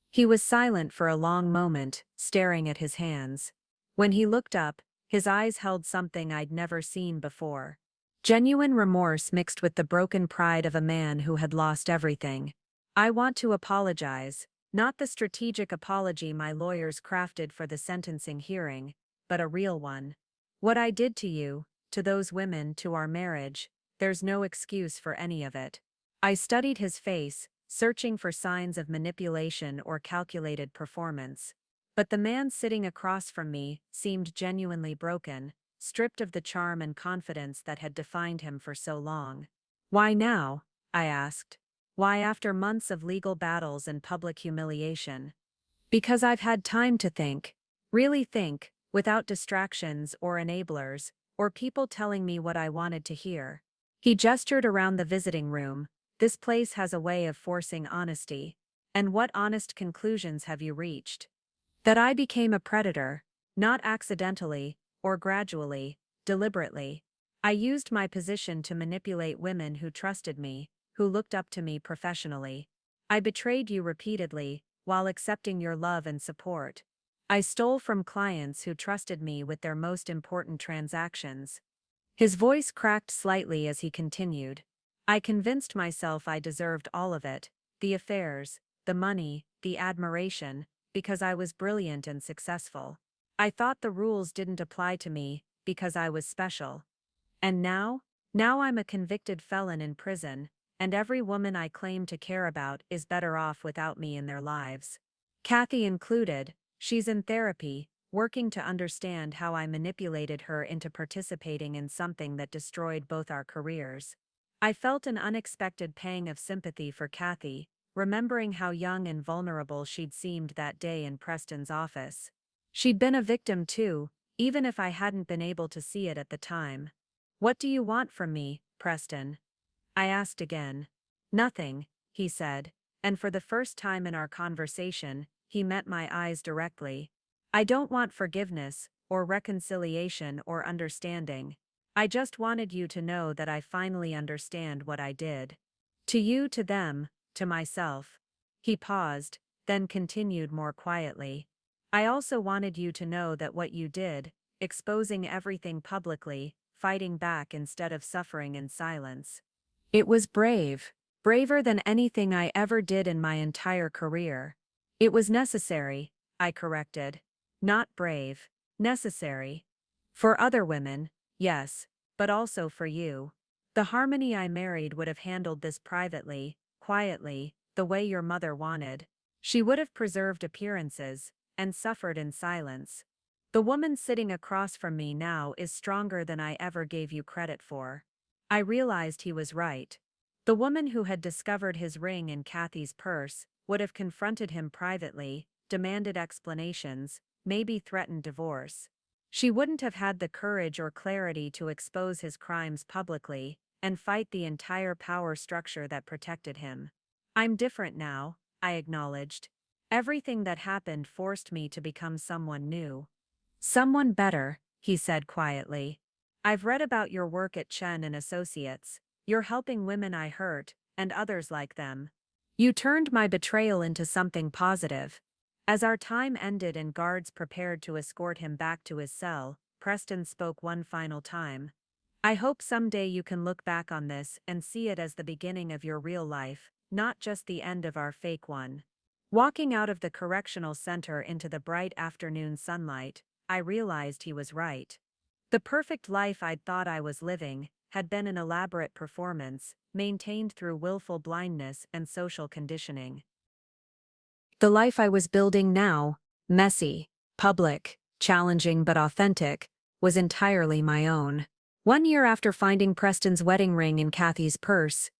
He was silent for a long moment, staring at his hands. When he looked up, his eyes held something I'd never seen before. Genuine remorse mixed with the broken pride of a man who had lost everything. "I want to apologize, not the strategic apology my lawyers crafted for the sentencing hearing, but a real one. What I did to you, to those women, to our marriage, there's no excuse for any of it." I studied his face, searching for signs of manipulation or calculated performance. But the man sitting across from me seemed genuinely broken, stripped of the charm and confidence that had defined him for so long. "Why now?" I asked. "Why after months of legal battles and public humiliation?" "Because I've had time to think. Really think, without distractions or enablers, or people telling me what I wanted to hear." He gestured around the visiting room. "This place has a way of forcing honesty. And what honest conclusions have you reached?" "That I became a predator, not accidentally, or gradually, deliberately. I used my position to manipulate women who trusted me, who looked up to me professionally. I betrayed you repeatedly, while accepting your love and support. I stole from clients who trusted me with their most important transactions." His voice cracked slightly as he continued. "I convinced myself I deserved all of it, the affairs, the money, the admiration, because I was brilliant and successful. I thought the rules didn't apply to me, because I was special. And now? Now I'm a convicted felon in prison, and every woman I claim to care about is better off without me in their lives. Kathy included. She's in therapy, working to understand how I manipulated her into participating in something that destroyed both our careers." I felt an unexpected pang of sympathy for Kathy, remembering how young and vulnerable she'd seemed that day in Preston's office. She'd been a victim too, even if I hadn't been able to see it at the time. "What do you want from me, Preston?" I asked again. "Nothing," he said, and for the first time in our conversation, he met my eyes directly. "I don't want forgiveness, or reconciliation or understanding. I just wanted you to know that I finally understand what I did. To you, to them, to myself." He paused, then continued more quietly. "I also wanted you to know that what you did, exposing everything publicly, fighting back instead of suffering in silence. It was brave, braver than anything I ever did in my entire career. It was necessary," I corrected. "Not brave, necessary. For other women, yes, but also for you. The Harmony I married would have handled this privately, quietly, the way your mother wanted. She would have preserved appearances, and suffered in silence. The woman sitting across from me now is stronger than I ever gave you credit for." I realized he was right. The woman who had discovered his ring in Kathy's purse would have confronted him privately, demanded explanations, maybe threatened divorce. She wouldn't have had the courage or clarity to expose his crimes publicly and fight the entire power structure that protected him. I'm different now, I acknowledged. Everything that happened forced me to become someone new. Someone better, he said quietly. I've read about your work at Chen and Associates. You're helping women I hurt, and others like them. You turned my betrayal into something positive. As our time ended and guards prepared to escort him back to his cell, Preston spoke one final time. I hope someday you can look back on this and see it as the beginning of your real life, not just the end of our fake one. Walking out of the correctional center into the bright afternoon sunlight, I realized he was right. The perfect life I'd thought I was living had been an elaborate performance, maintained through willful blindness and social conditioning. The life I was building now, messy, public, challenging but authentic, was entirely my own. 1 year after finding Preston's wedding ring in Kathy's purse,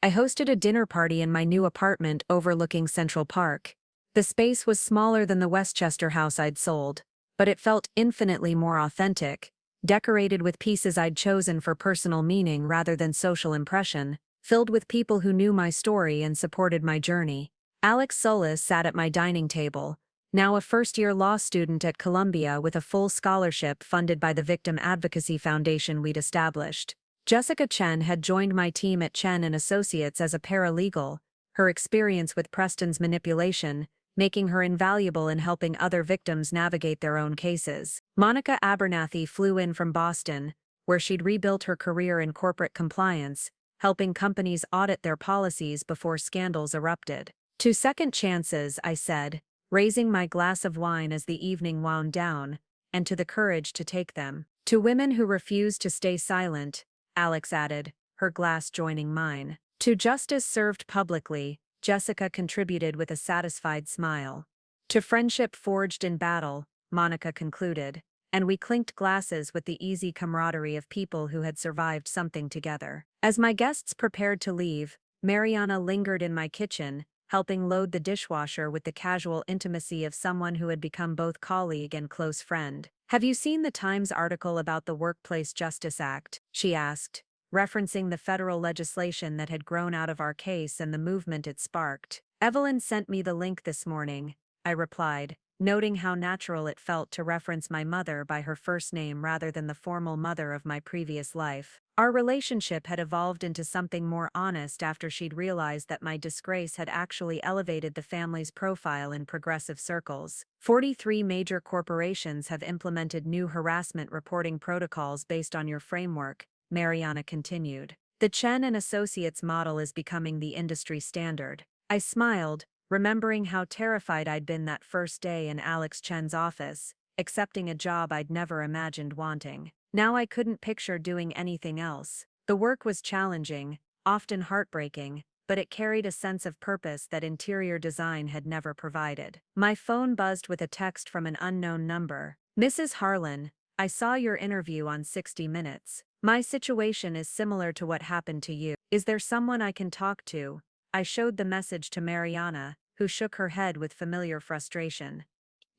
I hosted a dinner party in my new apartment overlooking Central Park. The space was smaller than the Westchester house I'd sold, but it felt infinitely more authentic, decorated with pieces I'd chosen for personal meaning rather than social impression, filled with people who knew my story and supported my journey. Alex Solis sat at my dining table, now a first-year law student at Columbia with a full scholarship funded by the Victim Advocacy Foundation we'd established. Jessica Chen had joined my team at Chen and Associates as a paralegal, her experience with Preston's manipulation making her invaluable in helping other victims navigate their own cases. Monica Abernathy flew in from Boston, where she'd rebuilt her career in corporate compliance, helping companies audit their policies before scandals erupted. To second chances, I said, raising my glass of wine as the evening wound down, and to the courage to take them. To women who refuse to stay silent, Alex added, her glass joining mine. To justice served publicly, Jessica contributed with a satisfied smile. To friendship forged in battle, Monica concluded, and we clinked glasses with the easy camaraderie of people who had survived something together. As my guests prepared to leave, Mariana lingered in my kitchen, helping load the dishwasher with the casual intimacy of someone who had become both colleague and close friend. Have you seen the Times article about the Workplace Justice Act? She asked, referencing the federal legislation that had grown out of our case and the movement it sparked. Evelyn sent me the link this morning, I replied, noting how natural it felt to reference my mother by her first name rather than the formal mother of my previous life. Our relationship had evolved into something more honest after she'd realized that my disgrace had actually elevated the family's profile in progressive circles. 43 major corporations have implemented new harassment reporting protocols based on your framework, Mariana continued. The Chen and Associates model is becoming the industry standard. I smiled, remembering how terrified I'd been that first day in Alex Chen's office, accepting a job I'd never imagined wanting. Now I couldn't picture doing anything else. The work was challenging, often heartbreaking, but it carried a sense of purpose that interior design had never provided. My phone buzzed with a text from an unknown number. Mrs. Harlan, I saw your interview on 60 Minutes. My situation is similar to what happened to you. Is there someone I can talk to? I showed the message to Mariana, who shook her head with familiar frustration.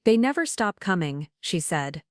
They never stop coming, she said.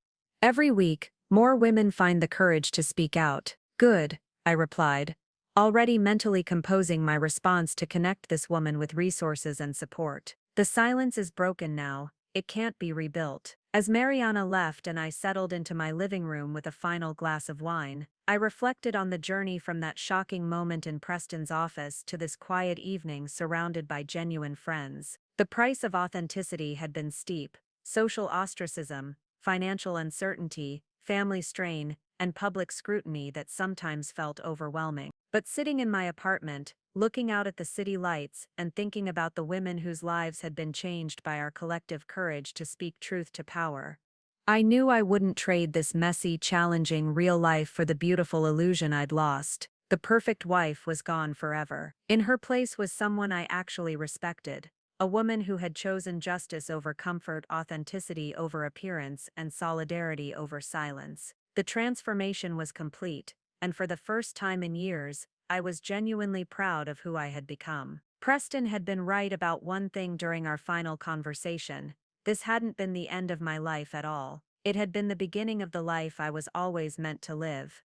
Every week, more women find the courage to speak out. Good, I replied, already mentally composing my response to connect this woman with resources and support. The silence is broken now, it can't be rebuilt. As Mariana left and I settled into my living room with a final glass of wine, I reflected on the journey from that shocking moment in Preston's office to this quiet evening surrounded by genuine friends. The price of authenticity had been steep: social ostracism, financial uncertainty, family strain, and public scrutiny that sometimes felt overwhelming. But sitting in my apartment, looking out at the city lights and thinking about the women whose lives had been changed by our collective courage to speak truth to power, I knew I wouldn't trade this messy, challenging real life for the beautiful illusion I'd lost. The perfect wife was gone forever. In her place was someone I actually respected, a woman who had chosen justice over comfort, authenticity over appearance, and solidarity over silence. The transformation was complete, and for the first time in years, I was genuinely proud of who I had become. Preston had been right about one thing during our final conversation. This hadn't been the end of my life at all. It had been the beginning of the life I was always meant to live.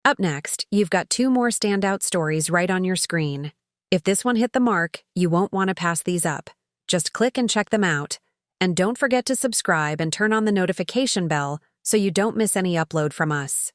Up next, you've got 2 more standout stories right on your screen. If this one hit the mark, you won't want to pass these up. Just click and check them out. And don't forget to subscribe and turn on the notification bell so you don't miss any upload from us.